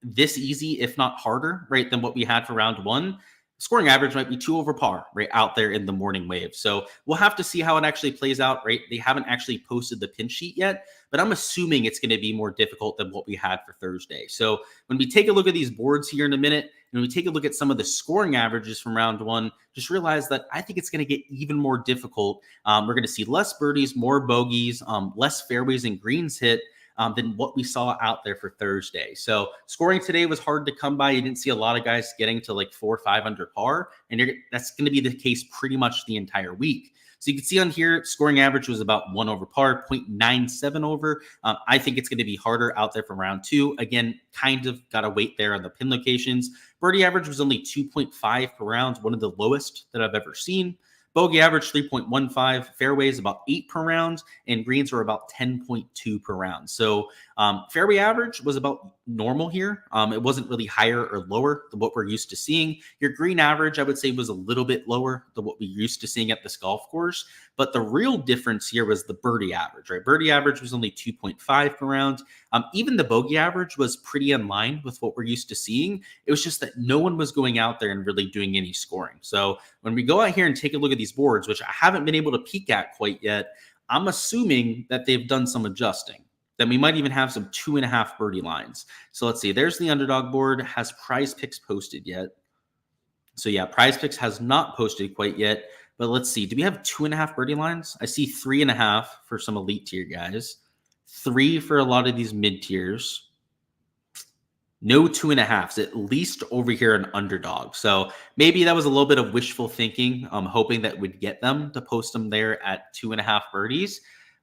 this easy, if not harder, right, than what we had for round 1, scoring average might be 2 over par, right, out there in the morning wave. So we'll have to see how it actually plays out, right? They haven't actually posted the pin sheet yet, but I'm assuming it's going to be more difficult than what we had for Thursday. So when we take a look at these boards here in a minute, and we take a look at some of the scoring averages from round 1, just realize that I think it's going to get even more difficult. We're going to see less birdies, more bogeys, less fairways and greens hit than what we saw out there for Thursday. So scoring today was hard to come by. You didn't see a lot of guys getting to like 4 or 5 under par, and that's going to be the case pretty much the entire week. So you can see on here, scoring average was about 1 over par, 0.97 over. I think it's going to be harder out there for round 2. Again, kind of got to wait there on the pin locations. Birdie average was only 2.5 per round, one of the lowest that I've ever seen. Bogey average 3.15, fairways about 8 per round, and greens were about 10.2 per round. So fairway average was about normal here. It wasn't really higher or lower than what we're used to seeing. Your green average, I would say, was a little bit lower than what we're used to seeing at this golf course. But the real difference here was the birdie average, right? Birdie average was only 2.5 per round. Even the bogey average was pretty in line with what we're used to seeing. It was just that no one was going out there and really doing any scoring. So when we go out here and take a look at these boards, which I haven't been able to peek at quite yet, I'm assuming that they've done some adjusting, that we might even have some 2.5 birdie lines. So let's see, there's the Underdog board. Has Prize Picks posted yet? So yeah, Prize Picks has not posted quite yet, but let's see, do we have 2.5 birdie lines? I see 3.5 for some elite tier guys, 3 for a lot of these mid tiers. No 2.5s, at least over here in Underdog. So maybe that was a little bit of wishful thinking. I'm hoping that would get them to post them there at 2.5 birdies.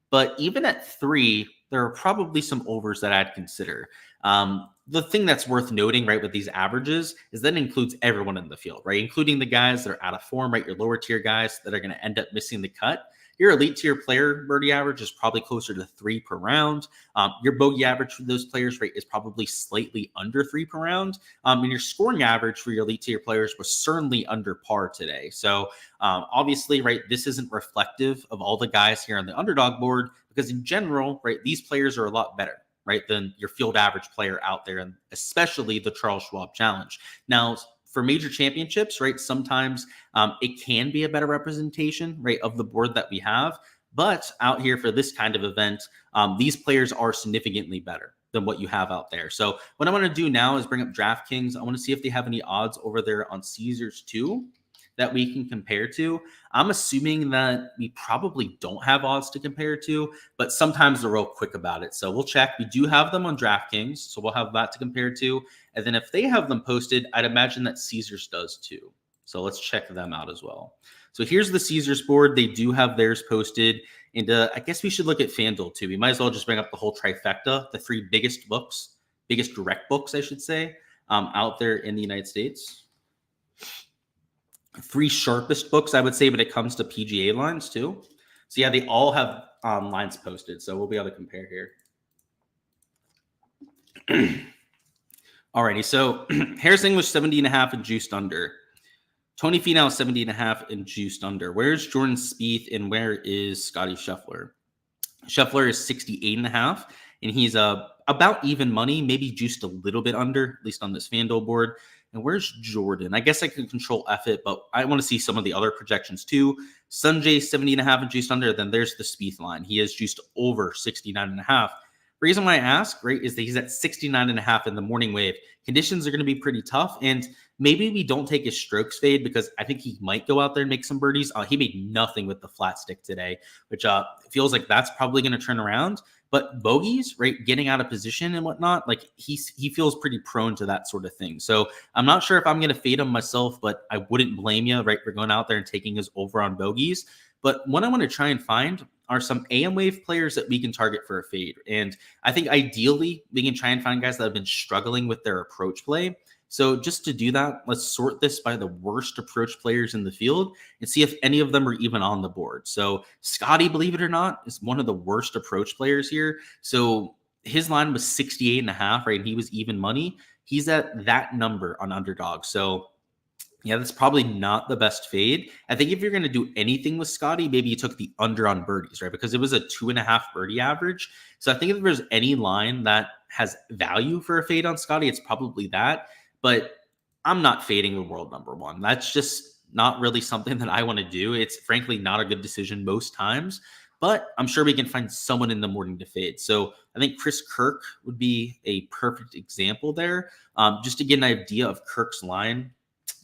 But even at 3, there are probably some overs that I'd consider. The thing that's worth noting, right, with these averages is that includes everyone in the field, right, including the guys that are out of form, right, your lower tier guys that are going to end up missing the cut. Your elite tier player birdie average is probably closer to 3 per round. Your bogey average for those players, right, is probably slightly under 3 per round. And your scoring average for your elite tier players was certainly under par today. So obviously, right, this isn't reflective of all the guys here on the Underdog board, because in general, right, these players are a lot better, right, than your field average player out there, and especially the Charles Schwab Challenge. Now, for major championships, right, sometimes it can be a better representation, right, of the board that we have. But out here for this kind of event, these players are significantly better than what you have out there. So what I want to do now is bring up Draftkings. I want to see if they have any odds over there on Caesars too that we can compare to. I'm assuming that we probably don't have odds to compare to, but sometimes they're real quick about it. So we'll check. We do have them on Draftkings, so we'll have that to compare to. And then if they have them posted, I'd imagine that Caesars does too. So let's check them out as well. So here's the Caesars board. They do have theirs posted. And I guess we should look at FanDuel too. We might as well just bring up the whole trifecta, the 3 biggest books, biggest direct books, I should say, out there in the United States. 3 sharpest books, I would say, when it comes to PGA lines too. So yeah, they all have lines posted. So we'll be able to compare here. Alrighty, so Harris English 70.5 and juiced under. Tony Finau 70.5 and juiced under. Where's Jordan Spieth and where is Scotty Scheffler? Scheffler is 68.5, and he's about even money, maybe juiced a little bit under, at least on this FanDuel board. And where's Jordan? I guess I can control F it, but I want to see some of the other projections too. Sanjay 70.5 and juiced under. Then there's the Spieth line. He is juiced over 69.5. Reason why I ask, right, is that he's at 69.5 in the morning wave. Conditions are going to be pretty tough, and maybe we don't take his strokes fade because I think he might go out there and make some birdies. He made nothing with the flat stick today, which feels like that's probably going to turn around. But bogeys, right, getting out of position and whatnot, like he feels pretty prone to that sort of thing. So I'm not sure if I'm going to fade him myself, but I wouldn't blame you, right, for going out there and taking his over on bogeys. But what I want to try and find are some AM wave players that we can target for a fade. And I think ideally we can try and find guys that have been struggling with their approach play. So just to do that, let's sort this by the worst approach players in the field and see if any of them are even on the board. So Scotty, believe it or not, is one of the worst approach players here. So his line was 68.5, right? And he was even money. He's at that number on Underdog. So yeah, that's probably not the best fade. I think if you're going to do anything with Scotty, maybe you took the under on birdies, right? Because it was a 2.5 birdie average. So I think if there's any line that has value for a fade on Scotty, it's probably that. But I'm not fading the world number one. That's just not really something that I want to do. It's frankly not a good decision most times, but I'm sure we can find someone in the morning to fade. So I think Chris Kirk would be a perfect example there. Just to get an idea of Kirk's line,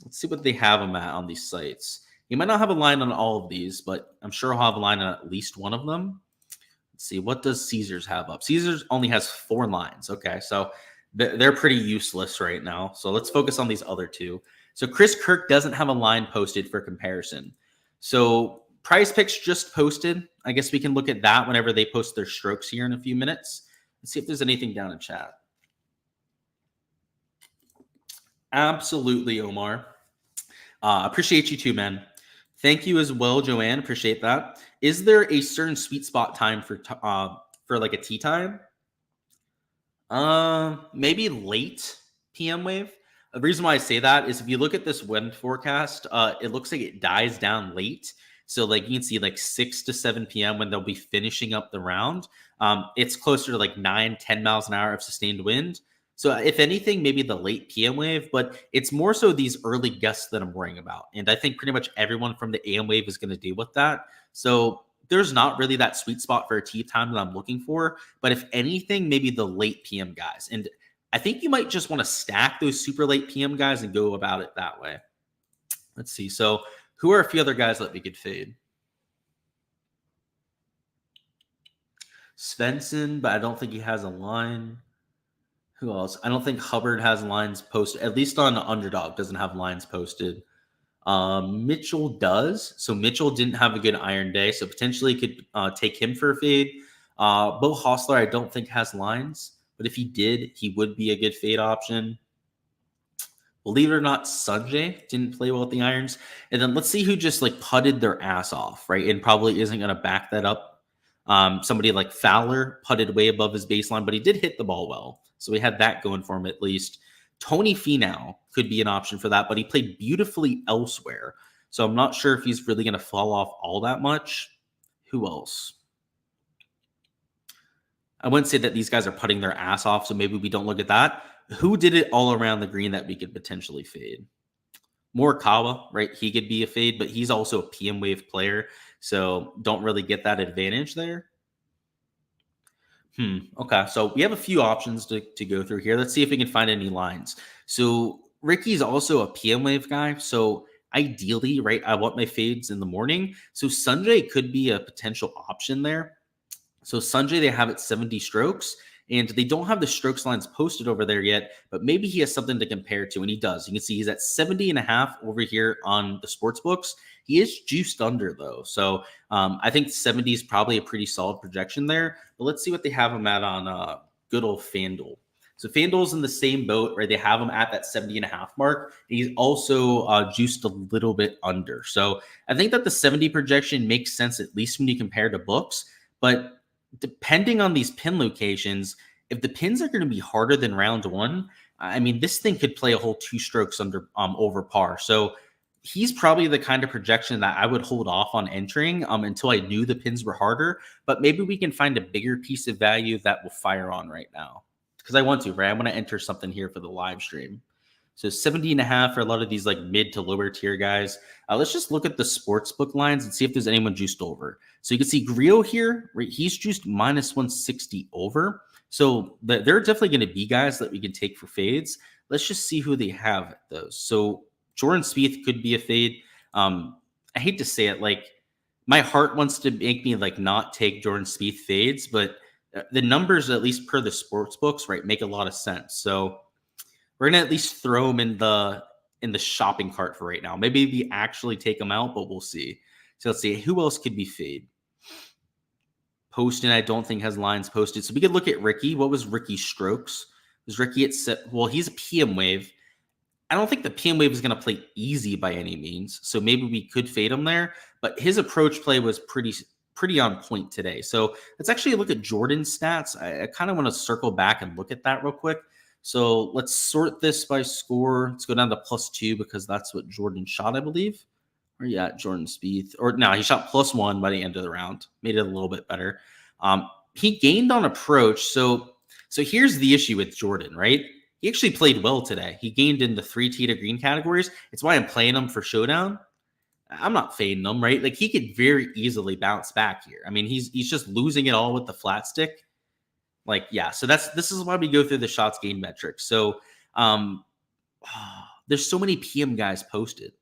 let's see what they have him at on these sites. He might not have a line on all of these, but I'm sure he'll have a line on at least one of them. Let's see, what does Caesars have up? Caesars only has 4 lines. Okay, so they're pretty useless right now. So let's focus on these other two. So Chris Kirk doesn't have a line posted for comparison. So Prize Picks just posted. I guess we can look at that whenever they post their strokes here in a few minutes. Let's see if there's anything down in chat. Absolutely, Omar. Appreciate you too, man. Thank you as well, Joanne. Appreciate that. Is there a certain sweet spot time for like a tee time? Maybe late PM wave. The reason why I say that is if you look at this wind forecast, it looks like it dies down late. So like you can see like 6 to 7 p.m. when they'll be finishing up the round. It's closer to like 9-10 miles an hour of sustained wind. So if anything, maybe the late PM wave, but it's more so these early gusts that I'm worrying about. And I think pretty much everyone from the AM wave is going to deal with that. So there's not really that sweet spot for a tee time that I'm looking for. But if anything, maybe the late PM guys. And I think you might just want to stack those super late PM guys and go about it that way. Let's see. So who are a few other guys that we could fade? Svensson, but I don't think he has a line. Who else? I don't think Hubbard has lines posted, at least on Underdog, doesn't have lines posted. Mitchell does. So Mitchell didn't have a good iron day, so potentially could take him for a fade. Bo Hostler, I don't think has lines, but if he did, he would be a good fade option. Believe it or not, Sanjay didn't play well with the irons. And then let's see who just like putted their ass off, right? And probably isn't going to back that up. Somebody like Fowler putted way above his baseline, but he did hit the ball well. So we had that going for him at least. Tony Finau could be an option for that, but he played beautifully elsewhere. So I'm not sure if he's really going to fall off all that much. Who else? I wouldn't say that these guys are putting their ass off, so maybe we don't look at that. Who did it all around the green that we could potentially fade? Morikawa, right? He could be a fade, but he's also a PM wave player, so don't really get that advantage there. Okay, so we have a few options to go through here. Let's see if we can find any lines. So Ricky's also a PM wave guy, so ideally, right, I want my fades in the morning. So Sanjay could be a potential option there. So Sanjay, they have it 70 strokes, and they don't have the strokes lines posted over there yet, but maybe he has something to compare to, and he does. You can see he's at 70.5 over here on the sports books. He is juiced under, though. So I think 70 is probably a pretty solid projection there. But let's see what they have him at on good old FanDuel. So FanDuel's in the same boat, right? They have him at that 70.5 mark. He's also juiced a little bit under. So I think that the 70 projection makes sense, at least when you compare to books. But depending on these pin locations, if the pins are going to be harder than round one, I mean, this thing could play a whole 2 strokes under over par. So he's probably the kind of projection that I would hold off on entering until I knew the pins were harder. But maybe we can find a bigger piece of value that will fire on right now, because I want to, right? I want to enter something here for the live stream. So 70.5 for a lot of these like mid to lower tier guys. Let's just look at the sports book lines and see if there's anyone juiced over. So you can see Griot here, right? He's juiced minus 160 over. So there are definitely going to be guys that we can take for fades. Let's just see who they have at those. So Jordan Spieth could be a fade. I hate to say it, like my heart wants to make me like not take Jordan Spieth fades, but the numbers, at least per the sports books, right, make a lot of sense. So we're gonna at least throw them in the shopping cart for right now. Maybe we actually take them out, but we'll see. So let's see who else could be fade. Poston, I don't think has lines posted. So we could look at Ricky. What was Ricky's strokes? Was Ricky at set? Well, he's a PM wave. I don't think the PM wave is going to play easy by any means. So maybe we could fade him there. But his approach play was pretty on point today. So let's actually look at Jordan's stats. I kind of want to circle back and look at that real quick. So let's sort this by score. Let's go down to +2 because that's what Jordan shot, I believe. Or yeah, Jordan Spieth. Or no, he shot +1 by the end of the round. Made it a little bit better. He gained on approach. So here's the issue with Jordan, right? He actually played well today. He gained in the 3 tee to green categories. It's why I'm playing him for Showdown. I'm not fading him, right? Like he could very easily bounce back here. I mean, he's just losing it all with the flat stick. Like, yeah. So this is why we go through the shots gained metrics. So there's so many PM guys posted.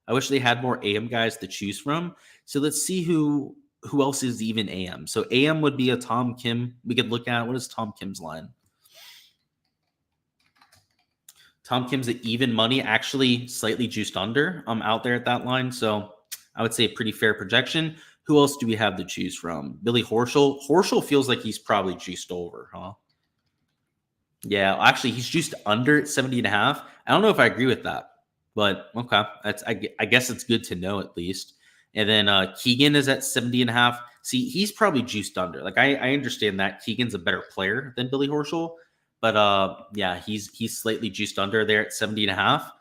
I wish they had more AM guys to choose from. So let's see who else is even AM. So AM would be a Tom Kim. We could look at, what is Tom Kim's line? Tom Kim's at even money, actually slightly juiced under out there at that line. So I would say a pretty fair projection. Who else do we have to choose from? Billy Horschel. Horschel feels like he's probably juiced over, huh? Yeah, actually, he's juiced under at 70.5. I don't know if I agree with that, but okay. I guess it's good to know at least. And then Keegan is at 70.5. See, he's probably juiced under. Like I understand that Keegan's a better player than Billy Horschel, but yeah, he's slightly juiced under there at 70.5.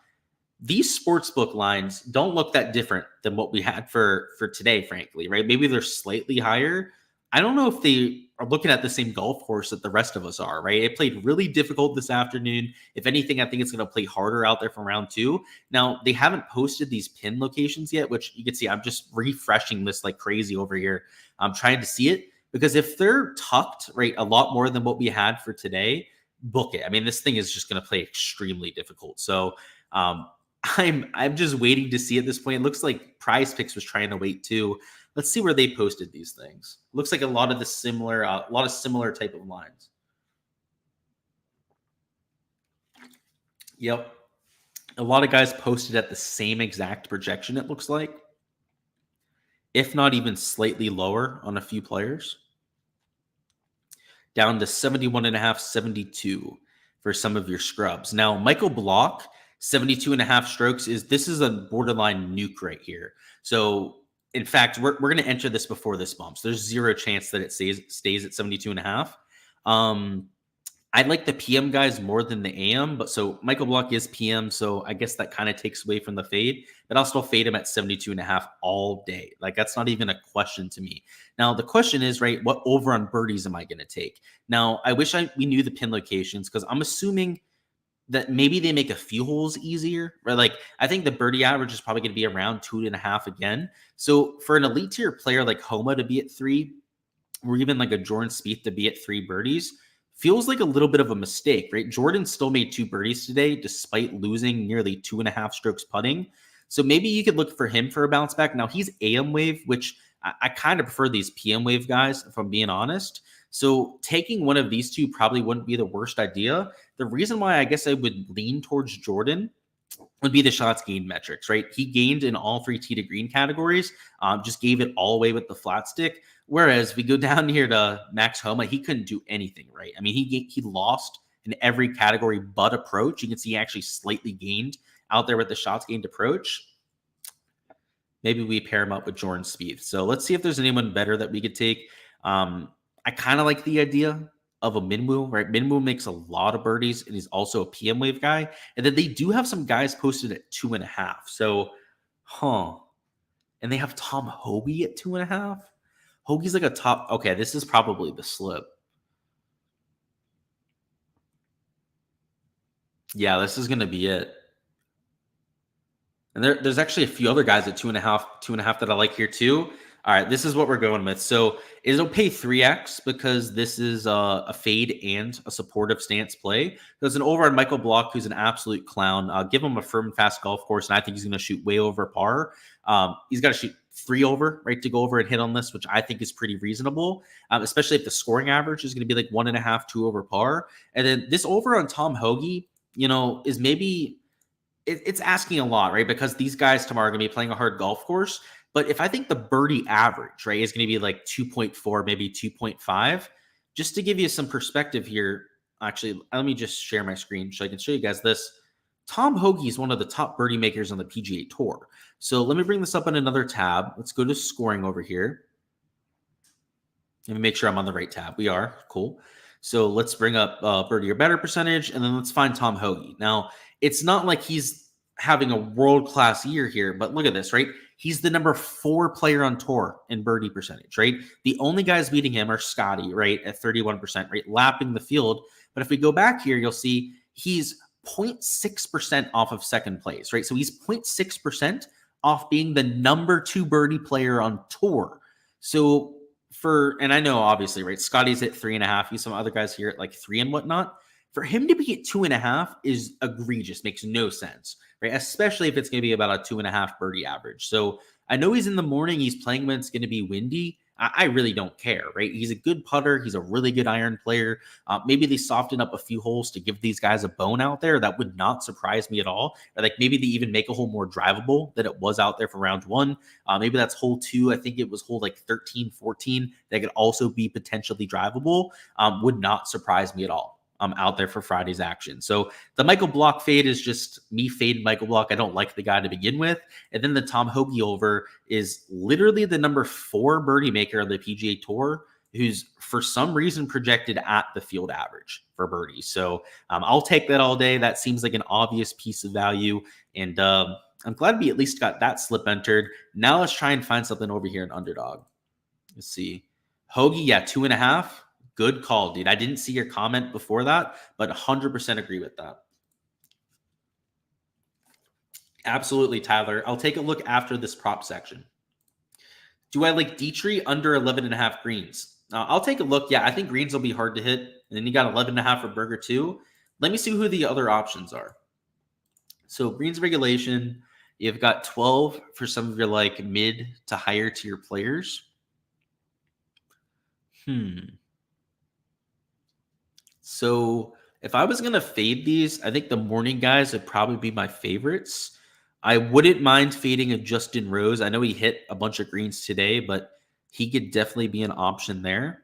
These sportsbook lines don't look that different than what we had for today, frankly, right? Maybe they're slightly higher. I don't know if they are looking at the same golf course that the rest of us are, right? It played really difficult this afternoon. If anything, I think it's going to play harder out there for round 2. Now, they haven't posted these pin locations yet, which you can see I'm just refreshing this like crazy over here. I'm trying to see it because if they're tucked, right, a lot more than what we had for today, book it. I mean, this thing is just going to play extremely difficult. So, I'm just waiting to see at this point. It looks like Prize Picks was trying to wait too. Let's see where they posted these things. Looks like a lot of similar type of lines. Yep. A lot of guys posted at the same exact projection, it looks like. If not even slightly lower on a few players. Down to 71.5, 72 for some of your scrubs. Now, Michael Block, 72.5 strokes this is a borderline nuke right here. So in fact, we're going to enter this before this bumps. There's zero chance that it stays at 72.5. I like the PM guys more than the AM, but so Michael Block is PM, so I guess that kind of takes away from the fade, but I'll still fade him at 72.5 all day. Like that's not even a question to me. Now the question is, right, what over on birdies am I going to take? Now I wish we knew the pin locations because I'm assuming that maybe they make a few holes easier, right? Like I think the birdie average is probably going to be around 2.5 again. So for an elite tier player like Homa to be at 3, or even like a Jordan Spieth to be at 3 birdies, feels like a little bit of a mistake, right? Jordan still made 2 birdies today, despite losing nearly 2.5 strokes putting. So maybe you could look for him for a bounce back. Now he's AM wave, which I kind of prefer these PM wave guys, if I'm being honest. So taking one of these two probably wouldn't be the worst idea. The reason why I guess I would lean towards Jordan would be the shots gained metrics, right? He gained in all 3 tee to green categories, just gave it all away with the flat stick. Whereas we go down here to Max Homa, he couldn't do anything, right? I mean, he lost in every category but approach. You can see he actually slightly gained out there with the shots gained approach. Maybe we pair him up with Jordan Spieth. So let's see if there's anyone better that we could take. I kind of like the idea of a Minwoo, right? Minwoo makes a lot of birdies and he's also a PM wave guy. And then they do have some guys posted at 2.5. So, and they have Tom Hoagie at 2.5. Hoagie's like a top. Okay, this is probably the slip. Yeah, this is going to be it. And there's actually a few other guys at 2.5 that I like here too. All right, this is what we're going with. So it'll pay 3x because this is a fade and a supportive stance play. There's an over on Michael Block, who's an absolute clown. Give him a firm and fast golf course, and I think he's going to shoot way over par. He's got to shoot 3 over, right, to go over and hit on this, which I think is pretty reasonable, especially if the scoring average is going to be like 1.5, 2 over par. And then this over on Tom Hoagie, is maybe it's asking a lot, right? Because these guys tomorrow are going to be playing a hard golf course. But if I think the birdie average, right, is going to be like 2.4, maybe 2.5, just to give you some perspective here, actually, let me just share my screen so I can show you guys this. Tom Hoagie is one of the top birdie makers on the PGA Tour. So let me bring this up in another tab. Let's go to scoring over here. Let me make sure I'm on the right tab. We are. Cool. So let's bring up birdie or better percentage, and then let's find Tom Hoagie. Now, it's not like he's having a world-class year here, but look at this, right? He's the number 4 player on tour in birdie percentage, right? The only guys beating him are Scotty, right, at 31%, right, lapping the field. But if we go back here, you'll see he's 0.6% off of second place, right? So he's 0.6% off being the number 2 birdie player on tour. So and I know obviously, right, Scotty's at 3.5. He's some other guys here at like 3 and whatnot. For him to be at 2.5 is egregious, makes no sense, right? Especially if it's going to be about a 2.5 birdie average. So I know he's in the morning, he's playing when it's going to be windy. I really don't care, right? He's a good putter. He's a really good iron player. Maybe they soften up a few holes to give these guys a bone out there. That would not surprise me at all. Or like maybe they even make a hole more drivable than it was out there for round 1. Maybe that's hole 2. I think it was hole like 13, 14. That could also be potentially drivable. Would not surprise me at all. Out there for Friday's action. So the Michael Block fade is just me fade Michael Block. I don't like the guy to begin with. And then the Tom Hoagie over is literally the number 4 birdie maker on the PGA Tour, who's for some reason projected at the field average for birdies. So I'll take that all day. That seems like an obvious piece of value. And I'm glad we at least got that slip entered. Now let's try and find something over here in Underdog. Let's see. Hoagie, yeah, 2.5. Good call, dude. I didn't see your comment before that, but 100% agree with that. Absolutely, Tyler. I'll take a look after this prop section. Do I like Dietrich under 11.5 greens? I'll take a look. Yeah, I think greens will be hard to hit. And then you got 11.5 for Berger too. Let me see who the other options are. So greens regulation, you've got 12 for some of your like mid to higher tier players. So if I was going to fade these, I think the morning guys would probably be my favorites. I wouldn't mind fading a Justin Rose. I know he hit a bunch of greens today, but he could definitely be an option there.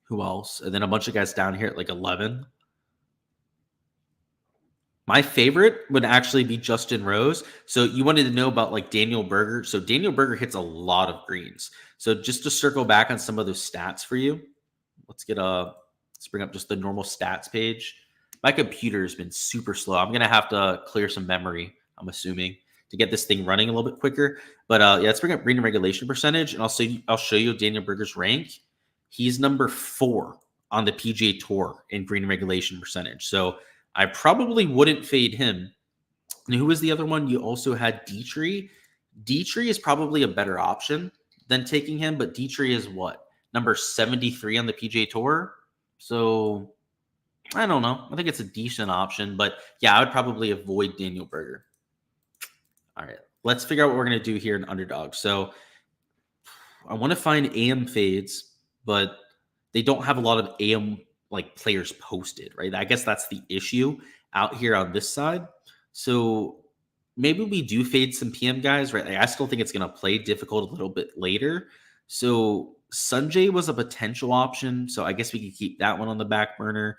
Who else? And then a bunch of guys down here at like 11. My favorite would actually be Justin Rose. So you wanted to know about like Daniel Berger. So Daniel Berger hits a lot of greens. So just to circle back on some of those stats for you, let's bring up just the normal stats page. My computer has been super slow. I'm going to have to clear some memory, I'm assuming, to get this thing running a little bit quicker. But yeah, let's bring up green regulation percentage, and I'll show you Daniel Berger's rank. He's number 4 on the PGA Tour in green regulation percentage. So I probably wouldn't fade him. And who was the other one? You also had Dietrich. Dietrich is probably a better option than taking him, but Dietrich is what? Number 73 on the PGA Tour. So I don't know. I think it's a decent option, but yeah, I would probably avoid Daniel Berger. All right, let's figure out what we're going to do here in Underdog. So I want to find AM fades, but they don't have a lot of AM like players posted, right? I guess that's the issue out here on this side. So maybe we do fade some PM guys, right? Like, I still think it's going to play difficult a little bit later. So Sanjay was a potential option. So I guess we could keep that one on the back burner.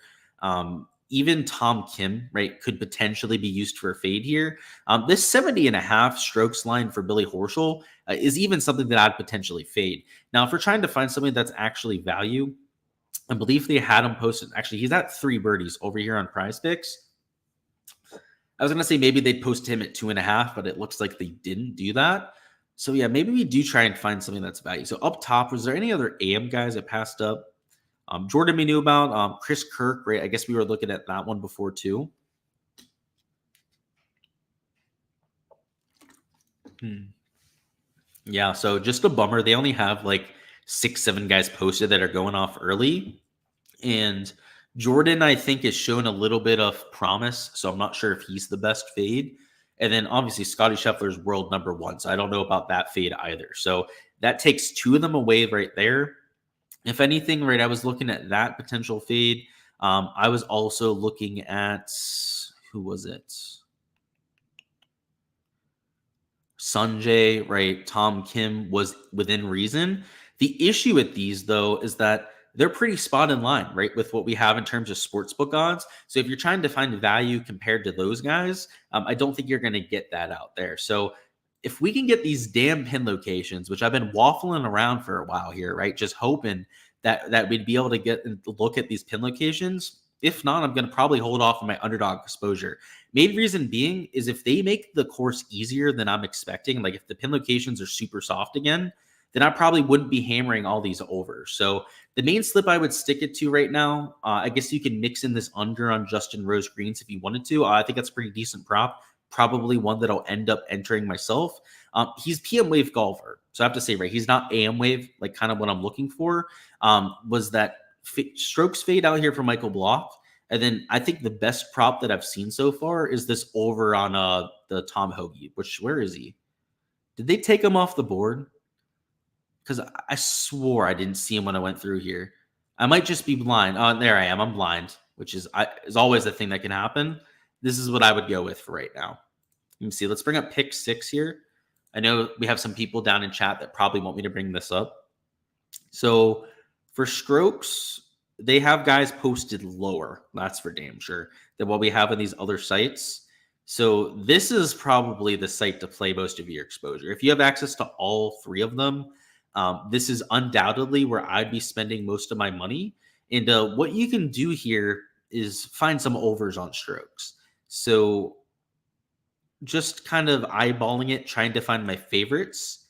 Even Tom Kim, right, could potentially be used for a fade here. This 70.5 strokes line for Billy Horschel is even something that I'd potentially fade. Now, if we're trying to find something that's actually value, I believe they had him posted. Actually, he's at 3 birdies over here on Prize Picks. I was going to say maybe they'd post him at 2.5, but it looks like they didn't do that. So yeah, maybe we do try and find something that's value. So up top, was there any other AM guys that passed up? Jordan we knew about. Chris Kirk, right? I guess we were looking at that one before too. Yeah, so just a bummer. They only have like 6-7 guys posted that are going off early. And Jordan, I think, is showing a little bit of promise. So I'm not sure if he's the best fade. And then obviously Scotty Scheffler's world number 1. So I don't know about that fade either. So that takes 2 of them away right there. If anything, right, I was looking at that potential fade. I was also looking at, who was it? Sanjay, right? Tom Kim was within reason. The issue with these, though, is that they're pretty spot in line, right, with what we have in terms of sportsbook odds. So if you're trying to find value compared to those guys, I don't think you're going to get that out there. So if we can get these damn pin locations, which I've been waffling around for a while here, right, just hoping that we'd be able to get and look at these pin locations. If not, I'm going to probably hold off on my underdog exposure. Main reason being is if they make the course easier than I'm expecting, like if the pin locations are super soft again, then I probably wouldn't be hammering all these over. So the main slip I would stick it to right now, I guess you can mix in this under on Justin Rose Greens if you wanted to. I think that's a pretty decent prop. Probably one that I'll end up entering myself. He's PM Wave golfer. So I have to say, right, he's not AM Wave, like kind of what I'm looking for. Was that strokes fade out here for Michael Block. And then I think the best prop that I've seen so far is this over on the Tom Hoagie, which, where is he? Did they take him off the board? Because I swore I didn't see him when I went through here. I might just be blind. Oh, there I am. I'm blind, which is always a thing that can happen. This is what I would go with for right now. Let me see. Let's bring up pick 6 here. I know we have some people down in chat that probably want me to bring this up. So for strokes, they have guys posted lower. That's for damn sure than what we have on these other sites. So this is probably the site to play most of your exposure. If you have access to all 3 of them, this is undoubtedly where I'd be spending most of my money. And what you can do here is find some overs on strokes. So just kind of eyeballing it, trying to find my favorites.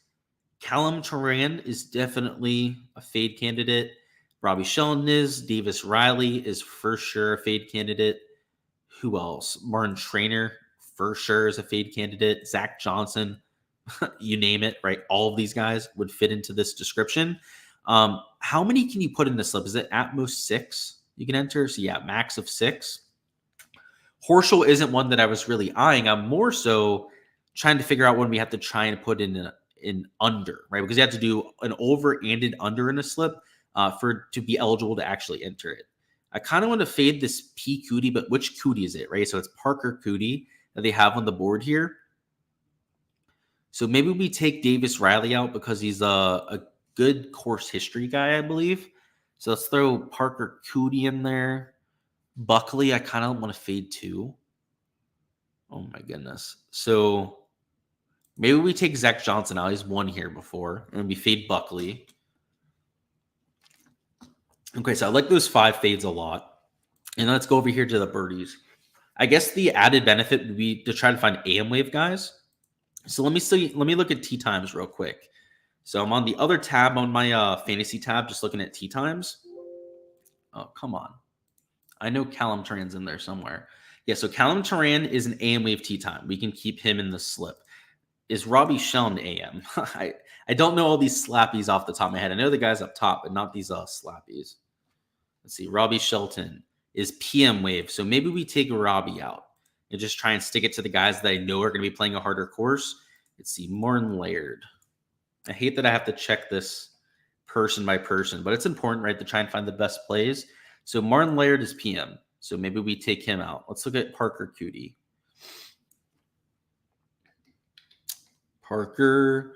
Callum Turan is definitely a fade candidate. Robbie Sheldon is. Davis Riley is for sure a fade candidate. Who else? Martin Trainer for sure is a fade candidate. Zach Johnson, you name it, right? All of these guys would fit into this description. How many can you put in the slip? Is it at most 6 you can enter? So yeah, max of 6. Horschel isn't one that I was really eyeing. I'm more so trying to figure out when we have to try and put in an under, right? Because you have to do an over and an under in a slip to be eligible to actually enter it. I kind of want to fade this P Cootie, but which Cootie is it, right? So it's Parker Cootie that they have on the board here. So maybe we take Davis Riley out because he's a good course history guy, I believe. So let's throw Parker Cootie in there. Buckley, I kind of want to fade too. Oh my goodness. So maybe we take Zach Johnson out. He's won here before. And we fade Buckley. Okay, so I like those 5 fades a lot. And let's go over here to the birdies. I guess the added benefit would be to try to find AM Wave guys. So let me look at tee times real quick. So I'm on the other tab on my fantasy tab, just looking at tee times. Oh, come on. I know Callum Turan's in there somewhere. Yeah, so Callum Turan is an AM Wave tee time. We can keep him in the slip. Is Robbie Sheldon AM? I don't know all these slappies off the top of my head. I know the guys up top, but not these slappies. Let's see. Robbie Shelton is PM Wave. So maybe we take Robbie out and just try and stick it to the guys that I know are going to be playing a harder course. Let's see. Martin Laird. I hate that I have to check this person by person, but it's important, right, to try and find the best plays. So Martin Laird is PM. So maybe we take him out. Let's look at Parker Cootie. Parker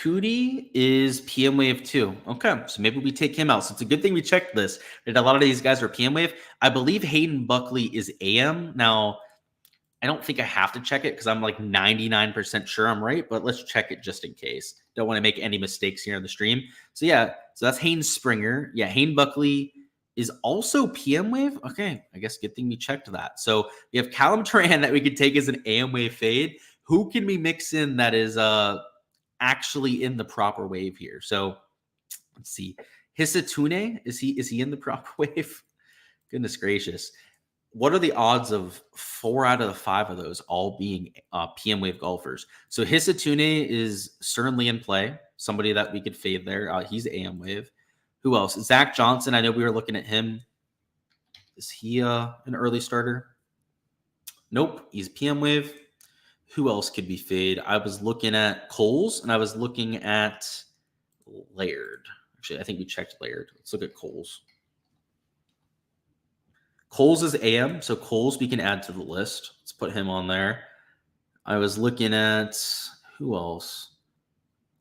Cootie is PM Wave 2. Okay, so maybe we take him out. So it's a good thing we checked this. That a lot of these guys are PM Wave. I believe Hayden Buckley is AM. Now, I don't think I have to check it because I'm like 99% sure I'm right, but let's check it just in case. Don't want to make any mistakes here on the stream. So yeah, so that's Haynes Springer. Yeah, Hayne Buckley is also PM Wave. Okay, I guess good thing we checked that. So we have Callum Turan that we could take as an AM Wave fade. Who can we mix in that is actually in the proper wave here? So let's see. Hisatune, is he in the proper wave? Goodness gracious. What are the odds of 4 out of the 5 of those all being PM Wave golfers? So Hisatune is certainly in play. Somebody that we could fade there. He's AM Wave. Who else? Zach Johnson. I know we were looking at him. Is he an early starter? Nope. He's PM Wave. Who else could be fade? I was looking at Coles and I was looking at Laird. Actually, I think we checked Laird. Let's look at Coles. Coles is AM, so Coles we can add to the list. Let's put him on there. I was looking at who else?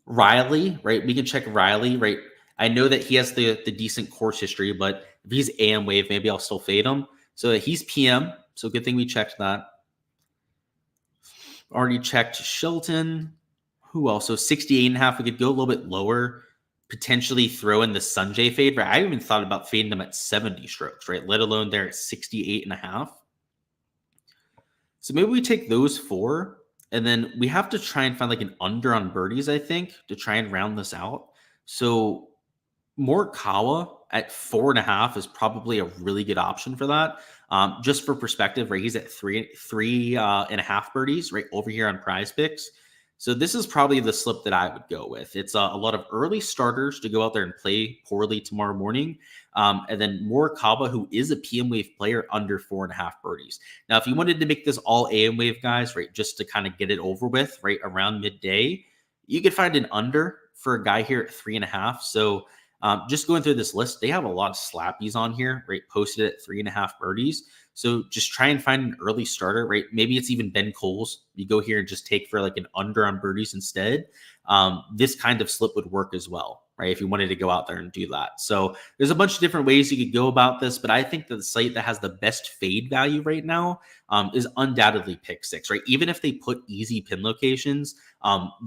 Riley, right? We can check Riley, right? I know that he has the decent course history, but if he's AM Wave, maybe I'll still fade him. So he's PM, so good thing we checked that. Already checked Shelton. Who else? So 68.5, we could go a little bit lower. Potentially throw in the Sanjay fade, right? I even thought about fading them at 70 strokes, right? Let alone there at 68.5. So maybe we take those 4, and then we have to try and find like an under on birdies, I think, to try and round this out. So Morikawa at 4.5 is probably a really good option for that. Just for perspective, right? He's at three and a half birdies, right over here on Prize Picks. So this is probably the slip that I would go with. It's a lot of early starters to go out there and play poorly tomorrow morning. And then Morikawa, who is a PM Wave player, under 4.5 birdies. Now, if you wanted to make this all AM Wave guys, right, just to kind of get it over with, right, around midday, you could find an under for a guy here at 3.5. So just going through this list, they have a lot of slappies on here, right, posted at 3.5 birdies. So just try and find an early starter, right? Maybe it's even Ben Coles. You go here and just take for like an under on birdies instead. This kind of slip would work as well, right? If you wanted to go out there and do that. So there's a bunch of different ways you could go about this, but I think that the site that has the best fade value right now is undoubtedly Pick 6, right? Even if they put easy pin locations,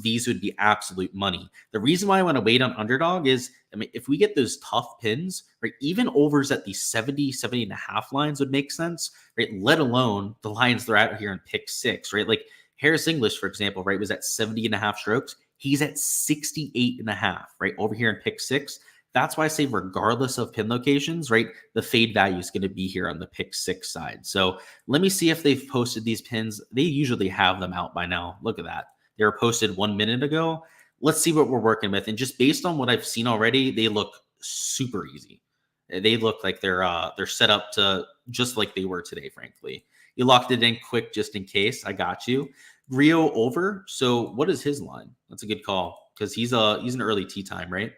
these would be absolute money. The reason why I want to wait on Underdog is, I mean, if we get those tough pins, right, even overs at the 70.5 lines would make sense, right? Let alone the lines they're out here in Pick 6, right? Like Harris English, for example, right, was at 70.5 strokes. He's at 68.5, right, over here in Pick 6. That's why I say regardless of pin locations, right, the fade value is going to be here on the Pick 6 side. So let me see if they've posted these pins. They usually have them out by now. Look at that. They were posted 1 minute ago. Let's see what we're working with. And just based on what I've seen already, they look super easy. They look like they're set up to just like they were today, frankly. You locked it in quick just in case. I got you. Rio over. So what is his line? That's a good call because he's an early tee time, right?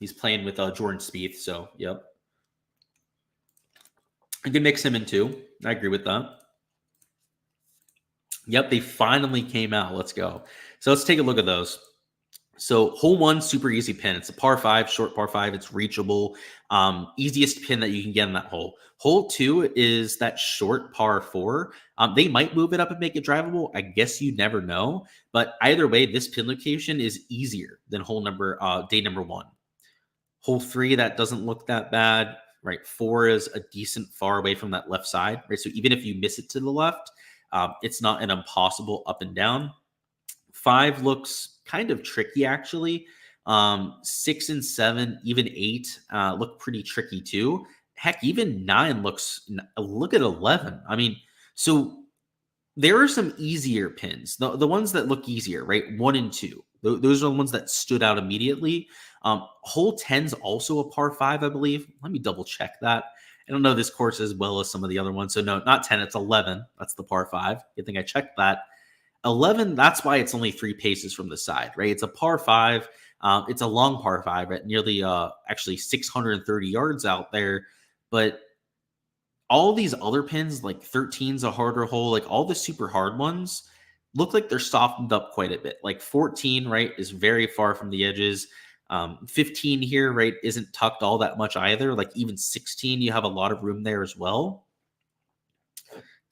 He's playing with Jordan Spieth. So, yep. I can mix him in too. I agree with that. Yep, they finally came out. Let's go. So let's take a look at those. So hole 1, super easy pin. It's a par 5, short par 5. It's reachable. Easiest pin that you can get in that hole. Hole 2 is that short par 4. They might move it up and make it drivable. I guess you never know. But either way, this pin location is easier than day number 1. Hole 3, that doesn't look that bad. Right, 4 is a decent far away from that left side. Right, so even if you miss it to the left, it's not an impossible up and down. 5 looks kind of tricky, actually. 6 and 7, even 8 look pretty tricky too. Heck, even 9 looks. Look at 11. I mean, so there are some easier pins. The ones that look easier, right? 1 and 2. Those are the ones that stood out immediately. Hole 10's also a par 5, I believe. Let me double check that. I don't know this course as well as some of the other ones. So no, not 10, it's 11. That's the par 5. Good thing I checked that. 11, that's why it's only 3 paces from the side, right? It's a par 5. It's a long par 5 at nearly actually 630 yards out there. But all these other pins, like 13's a harder hole, like all the super hard ones, look like they're softened up quite a bit. Like 14, right, is very far from the edges. 15 here, right, isn't tucked all that much either. Like even 16, you have a lot of room there as well.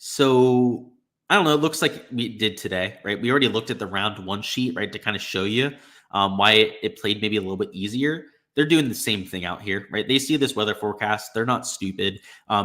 So I don't know. It looks like we did today, right? We already looked at the round one sheet, right, to kind of show you why it played maybe a little bit easier. They're doing the same thing out here, right? They see this weather forecast. They're not stupid.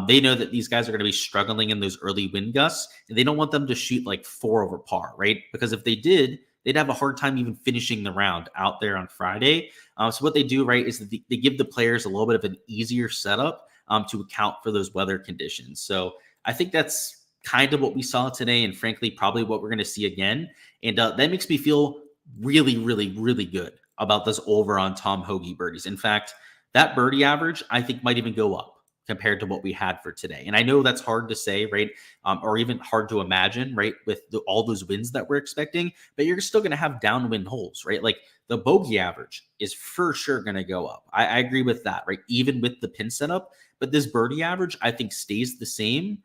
They know that these guys are going to be struggling in those early wind gusts, and they don't want them to shoot like 4 over par, right? Because if they did, they'd have a hard time even finishing the round out there on Friday. So what they do, right, is that they give the players a little bit of an easier setup to account for those weather conditions. So I think that's kind of what we saw today, and frankly, probably what we're going to see again. And that makes me feel really, really, really good about this over on Tom Hoagie birdies. In fact, that birdie average, I think, might even go up compared to what we had for today. And I know that's hard to say, right? Or even hard to imagine, right? With all those wins that we're expecting, but you're still going to have downwind holes, right? Like the bogey average is for sure going to go up. I agree with that, right? Even with the pin setup, but this birdie average, I think, stays the same.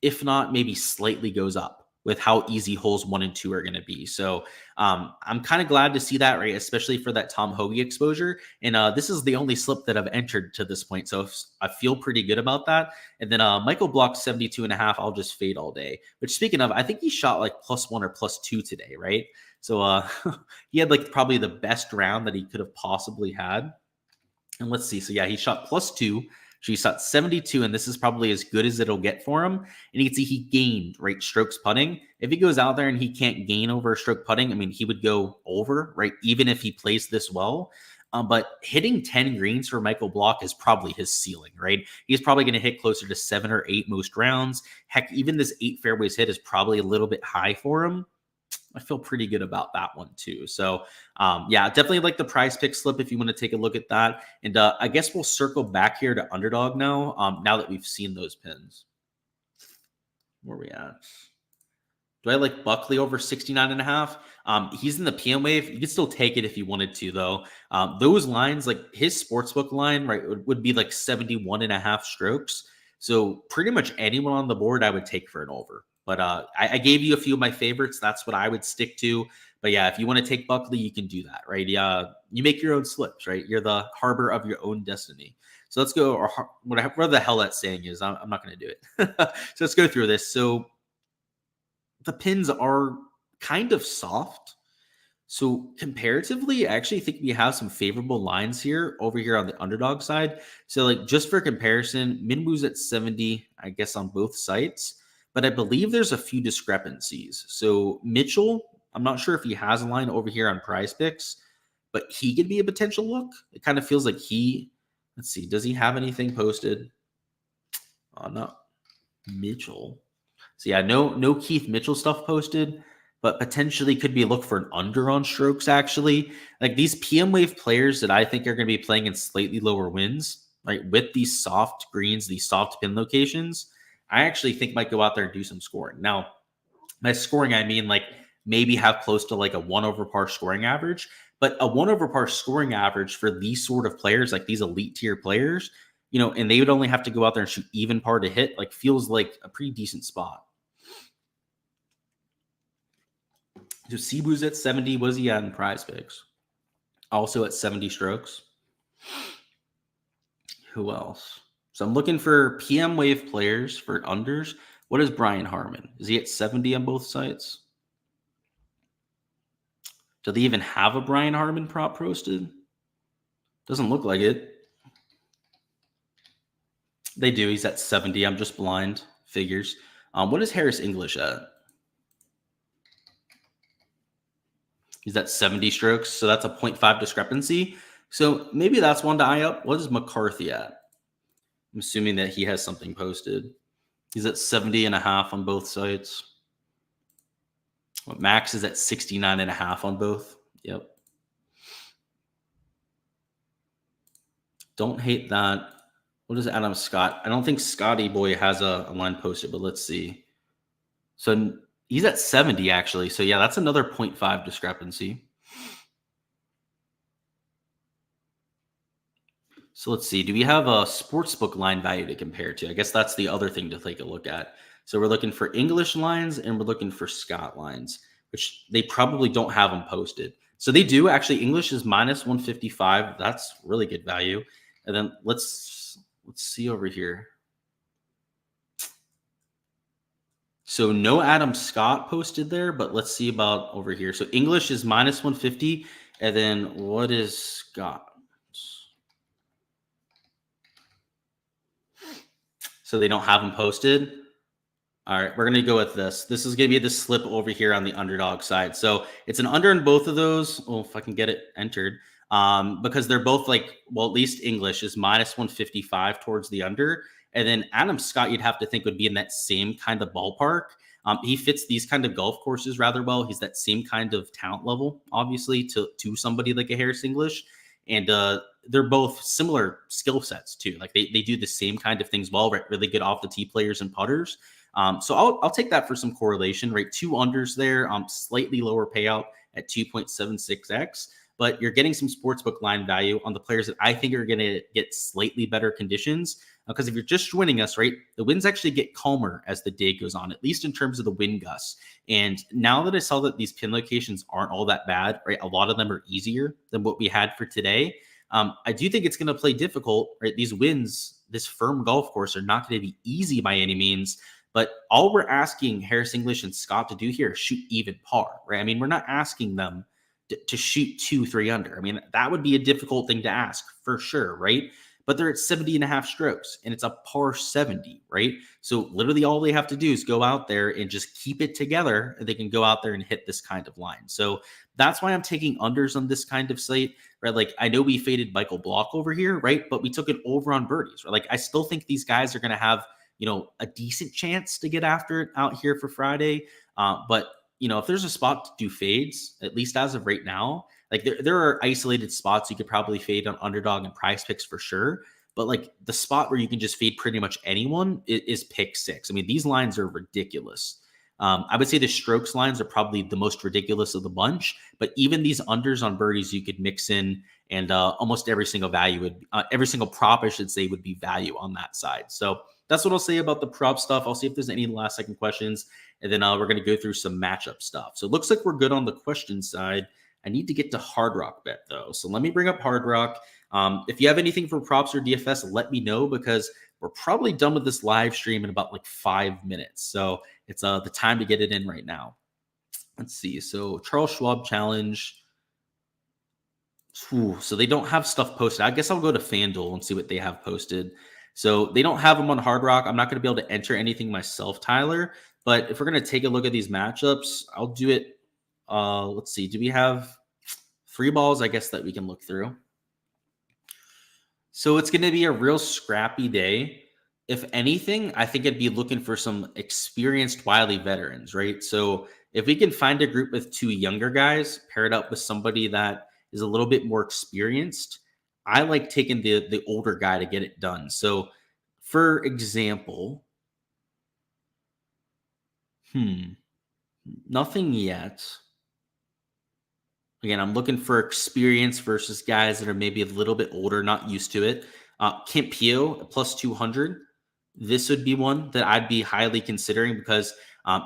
If not, maybe slightly goes up with how easy holes 1 and 2 are going to be. So I'm kind of glad to see that, right? Especially for that Tom Hoagie exposure. And this is the only slip that I've entered to this point. So I feel pretty good about that. And then Michael Block 72.5, I'll just fade all day. Which, speaking of, I think he shot like +1 or +2 today, right? So he had like probably the best round that he could have possibly had. And let's see. So yeah, he shot +2. So he shot 72, and this is probably as good as it'll get for him. And you can see he gained, right, strokes putting. If he goes out there and he can't gain over stroke putting, I mean, he would go over, right, even if he plays this well. But hitting 10 greens for Michael Block is probably his ceiling, right? He's probably going to hit closer to 7 or 8 most rounds. Heck, even this 8 fairways hit is probably a little bit high for him. I feel pretty good about that one too. So yeah, definitely like the prize pick slip if you want to take a look at that. And I guess we'll circle back here to Underdog now, now that we've seen those pins. Where are we at? Do I like Buckley over 69.5? He's in the PM wave. You could still take it if you wanted to, though. Those lines, like his sportsbook line, right, would be like 71.5 strokes. So pretty much anyone on the board I would take for an over. But I gave you a few of my favorites. That's what I would stick to. But yeah, if you want to take Buckley, you can do that, right? Yeah, you make your own slips, right? You're the harbor of your own destiny. So let's go, or whatever the hell that saying is. I'm not going to do it. So let's go through this. So the pins are kind of soft. So comparatively, I actually think we have some favorable lines here over here on the Underdog side. So like just for comparison, Minwoo's at 70, I guess on both sites, but I believe there's a few discrepancies. So Mitchell, I'm not sure if he has a line over here on Prize Picks, but he could be a potential look. It kind of feels like let's see, does he have anything posted? Not Mitchell. So yeah, no Keith Mitchell stuff posted, but potentially could be a look for an under on strokes, actually. Like these PM wave players that I think are going to be playing in slightly lower winds, right, with these soft greens, these soft pin locations, I actually think might go out there and do some scoring. Now, by scoring, I mean like maybe have close to like a 1 over par scoring average, but a 1 over par scoring average for these sort of players, like these elite tier players, and they would only have to go out there and shoot even par to hit, like feels like a pretty decent spot. So Cebu's at 70. What is he at in Prize Picks? Also at 70 strokes. Who else? So I'm looking for PM wave players for unders. What is Brian Harmon? Is he at 70 on both sites? Do they even have a Brian Harmon prop posted? Doesn't look like it. They do. He's at 70. I'm just blind. Figures. What is Harris English at? He's at 70 strokes. So that's a 0.5 discrepancy. So maybe that's one to eye up. What is McCarthy at? I'm assuming that he has something posted. He's at 70.5 on both sites. Max is at 69.5 on both. Yep. Don't hate that. What is Adam Scott? I don't think Scotty Boy has a line posted, but let's see. So he's at 70, actually. So yeah, that's another 0.5 discrepancy. So let's see. Do we have a sportsbook line value to compare to? I guess that's the other thing to take a look at. So we're looking for English lines and we're looking for Scott lines, which they probably don't have them posted. So they do actually. English is minus 155. That's really good value. And then let's see over here. So no Adam Scott posted there, but let's see about over here. So English is minus 150. And then what is Scott? So they don't have them posted. All right, we're going to go with this. This is going to be the slip over here on the underdog side. So it's an under in both of those. Oh, if I can get it entered. Because they're both like, well, at least English is minus 155 towards the under. And then Adam Scott, you'd have to think would be in that same kind of ballpark. He fits these kind of golf courses rather well. He's that same kind of talent level, obviously, to somebody like a Harris English. And they're both similar skill sets, too. Like they do the same kind of things well, right? Really good off the tee players and putters. So I'll take that for some correlation, right? 2 unders there, slightly lower payout at 2.76x, but you're getting some sportsbook line value on the players that I think are going to get slightly better conditions. Because if you're just joining us, right, the winds actually get calmer as the day goes on, at least in terms of the wind gusts. And now that I saw that these pin locations aren't all that bad, right, a lot of them are easier than what we had for today. I do think it's going to play difficult, right? These winds, this firm golf course are not going to be easy by any means. But all we're asking Harris English and Scott to do here is shoot even par, right? I mean, we're not asking them to shoot 2-3 under. I mean, that would be a difficult thing to ask for sure, right? But they're at 70.5 strokes and it's a par 70, right? So literally all they have to do is go out there and just keep it together and they can go out there and hit this kind of line. So that's why I'm taking unders on this kind of slate, right? Like I know we faded Michael Block over here, right? But we took it over on birdies, right? Like I still think these guys are going to have, a decent chance to get after it out here for Friday. But, if there's a spot to do fades, at least as of right now, like there are isolated spots you could probably fade on Underdog and Prize Picks for sure. But like the spot where you can just fade pretty much anyone is pick 6. I mean, these lines are ridiculous. I would say the strokes lines are probably the most ridiculous of the bunch, but even these unders on birdies you could mix in, and almost every single every single prop, I should say, would be value on that side. So that's what I'll say about the prop stuff. I'll see if there's any last second questions, and then we're going to go through some matchup stuff. So it looks like we're good on the question side. I need to get to Hard Rock Bet though. So let me bring up Hard Rock. If you have anything for props or DFS, let me know because we're probably done with this live stream in about like 5 minutes. So it's the time to get it in right now. Let's see. So Charles Schwab Challenge. Ooh, so they don't have stuff posted. I guess I'll go to FanDuel and see what they have posted. So they don't have them on Hard Rock. I'm not going to be able to enter anything myself, Tyler. But if we're going to take a look at these matchups, I'll do it. Let's see. Do we have 3 balls, I guess, that we can look through? So it's going to be a real scrappy day. If anything, I think I'd be looking for some experienced Wiley veterans, right? So if we can find a group with 2 younger guys paired up with somebody that is a little bit more experienced, I like taking the older guy to get it done. So for example, nothing yet. Again, I'm looking for experience versus guys that are maybe a little bit older, not used to it. Campillo plus 200. This would be one that I'd be highly considering because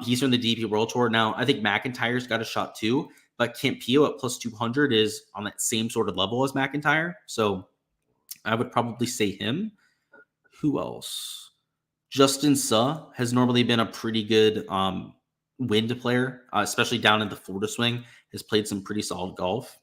he's from the DP World Tour. Now, I think McIntyre's got a shot too, but Campillo at plus 200 is on that same sort of level as McIntyre. So I would probably say him. Who else? Justin Suh has normally been a pretty good wind player, especially down in the Florida swing. Has played some pretty solid golf.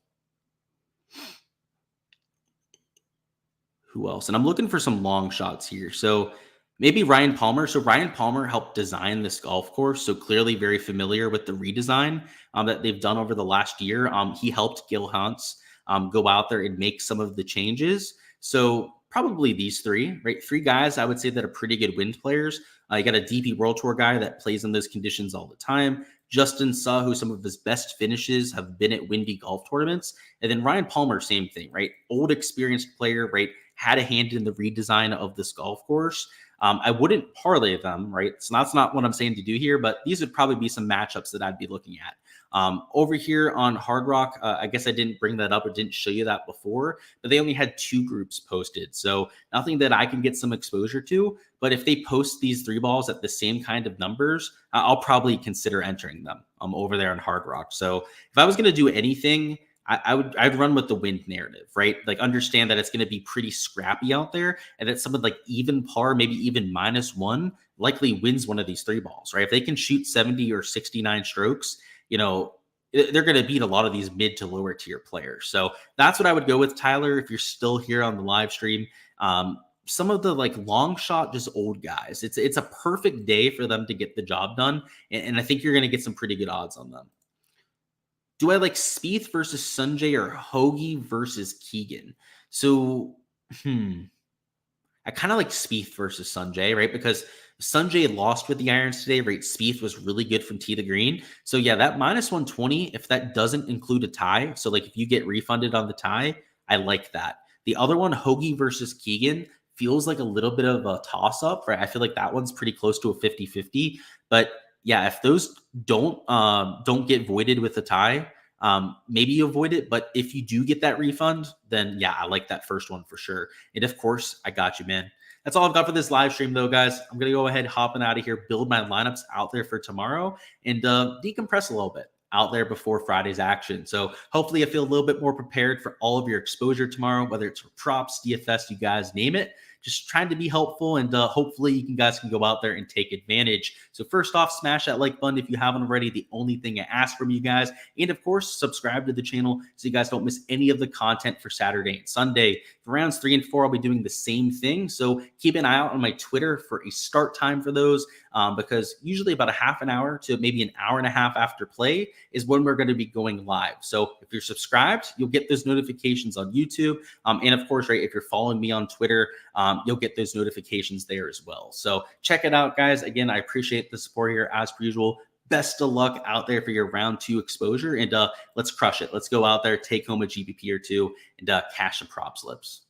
Who else? And I'm looking for some long shots here. So maybe Ryan Palmer. So Ryan Palmer helped design this golf course. So clearly very familiar with the redesign that they've done over the last year. He helped Gil Hunts go out there and make some of the changes. So probably these 3, right? 3 guys I would say that are pretty good wind players. You got a DP World Tour guy that plays in those conditions all the time. Justin Suh, who some of his best finishes have been at windy golf tournaments. And then Ryan Palmer, same thing, right? Old experienced player, right? Had a hand in the redesign of this golf course. I wouldn't parlay them, right? So that's not what I'm saying to do here, but these would probably be some matchups that I'd be looking at. Over here on Hard Rock, I guess I didn't bring that up or didn't show you that before, but they only had 2 groups posted. So nothing that I can get some exposure to, but if they post these 3 balls at the same kind of numbers, I'll probably consider entering them over there on Hard Rock. So if I was going to do anything, I'd run with the wind narrative, right? Like understand that it's going to be pretty scrappy out there, and that someone like even par, maybe even -1, likely wins one of these three balls, right? If they can shoot 70 or 69 strokes, they're going to beat a lot of these mid to lower tier players. So that's what I would go with, Tyler. If you're still here on the live stream, some of the like long shot, just old guys, it's a perfect day for them to get the job done, and I think you're going to get some pretty good odds on them. Do I like Spieth versus Sanjay or Hoagie versus Keegan? So, I kind of like Spieth versus Sanjay, right? Because Sanjay lost with the irons today, right? Spieth was really good from tee to green. So yeah, that -120, if that doesn't include a tie, so like if you get refunded on the tie, I like that. The other one, Hoagie versus Keegan, feels like a little bit of a toss-up, right? I feel like that one's pretty close to a 50-50. But yeah, if those don't get voided with a tie, maybe you avoid it. But if you do get that refund, then yeah, I like that first one for sure. And of course, I got you, man. That's all I've got for this live stream, though, guys. I'm going to go ahead, hopping out of here, build my lineups out there for tomorrow, and decompress a little bit out there before Friday's action. So hopefully I feel a little bit more prepared for all of your exposure tomorrow, whether it's for props, DFS, you guys name it. Just trying to be helpful, and hopefully you guys can go out there and take advantage. So first off, smash that like button if you haven't already. The only thing I ask from you guys. And of course, subscribe to the channel so you guys don't miss any of the content for Saturday and Sunday. For rounds 3 and 4, I'll be doing the same thing. So keep an eye out on my Twitter for a start time for those, because usually about a half an hour to maybe an hour and a half after play is when we're going to be going live. So if you're subscribed, you'll get those notifications on YouTube. And of course, right, if you're following me on Twitter, you'll get those notifications there as well. So check it out, guys. Again, I appreciate the support here as per usual. Best of luck out there for your round 2 exposure, and let's crush it. Let's go out there, take home a GPP or two, and cash some prop slips.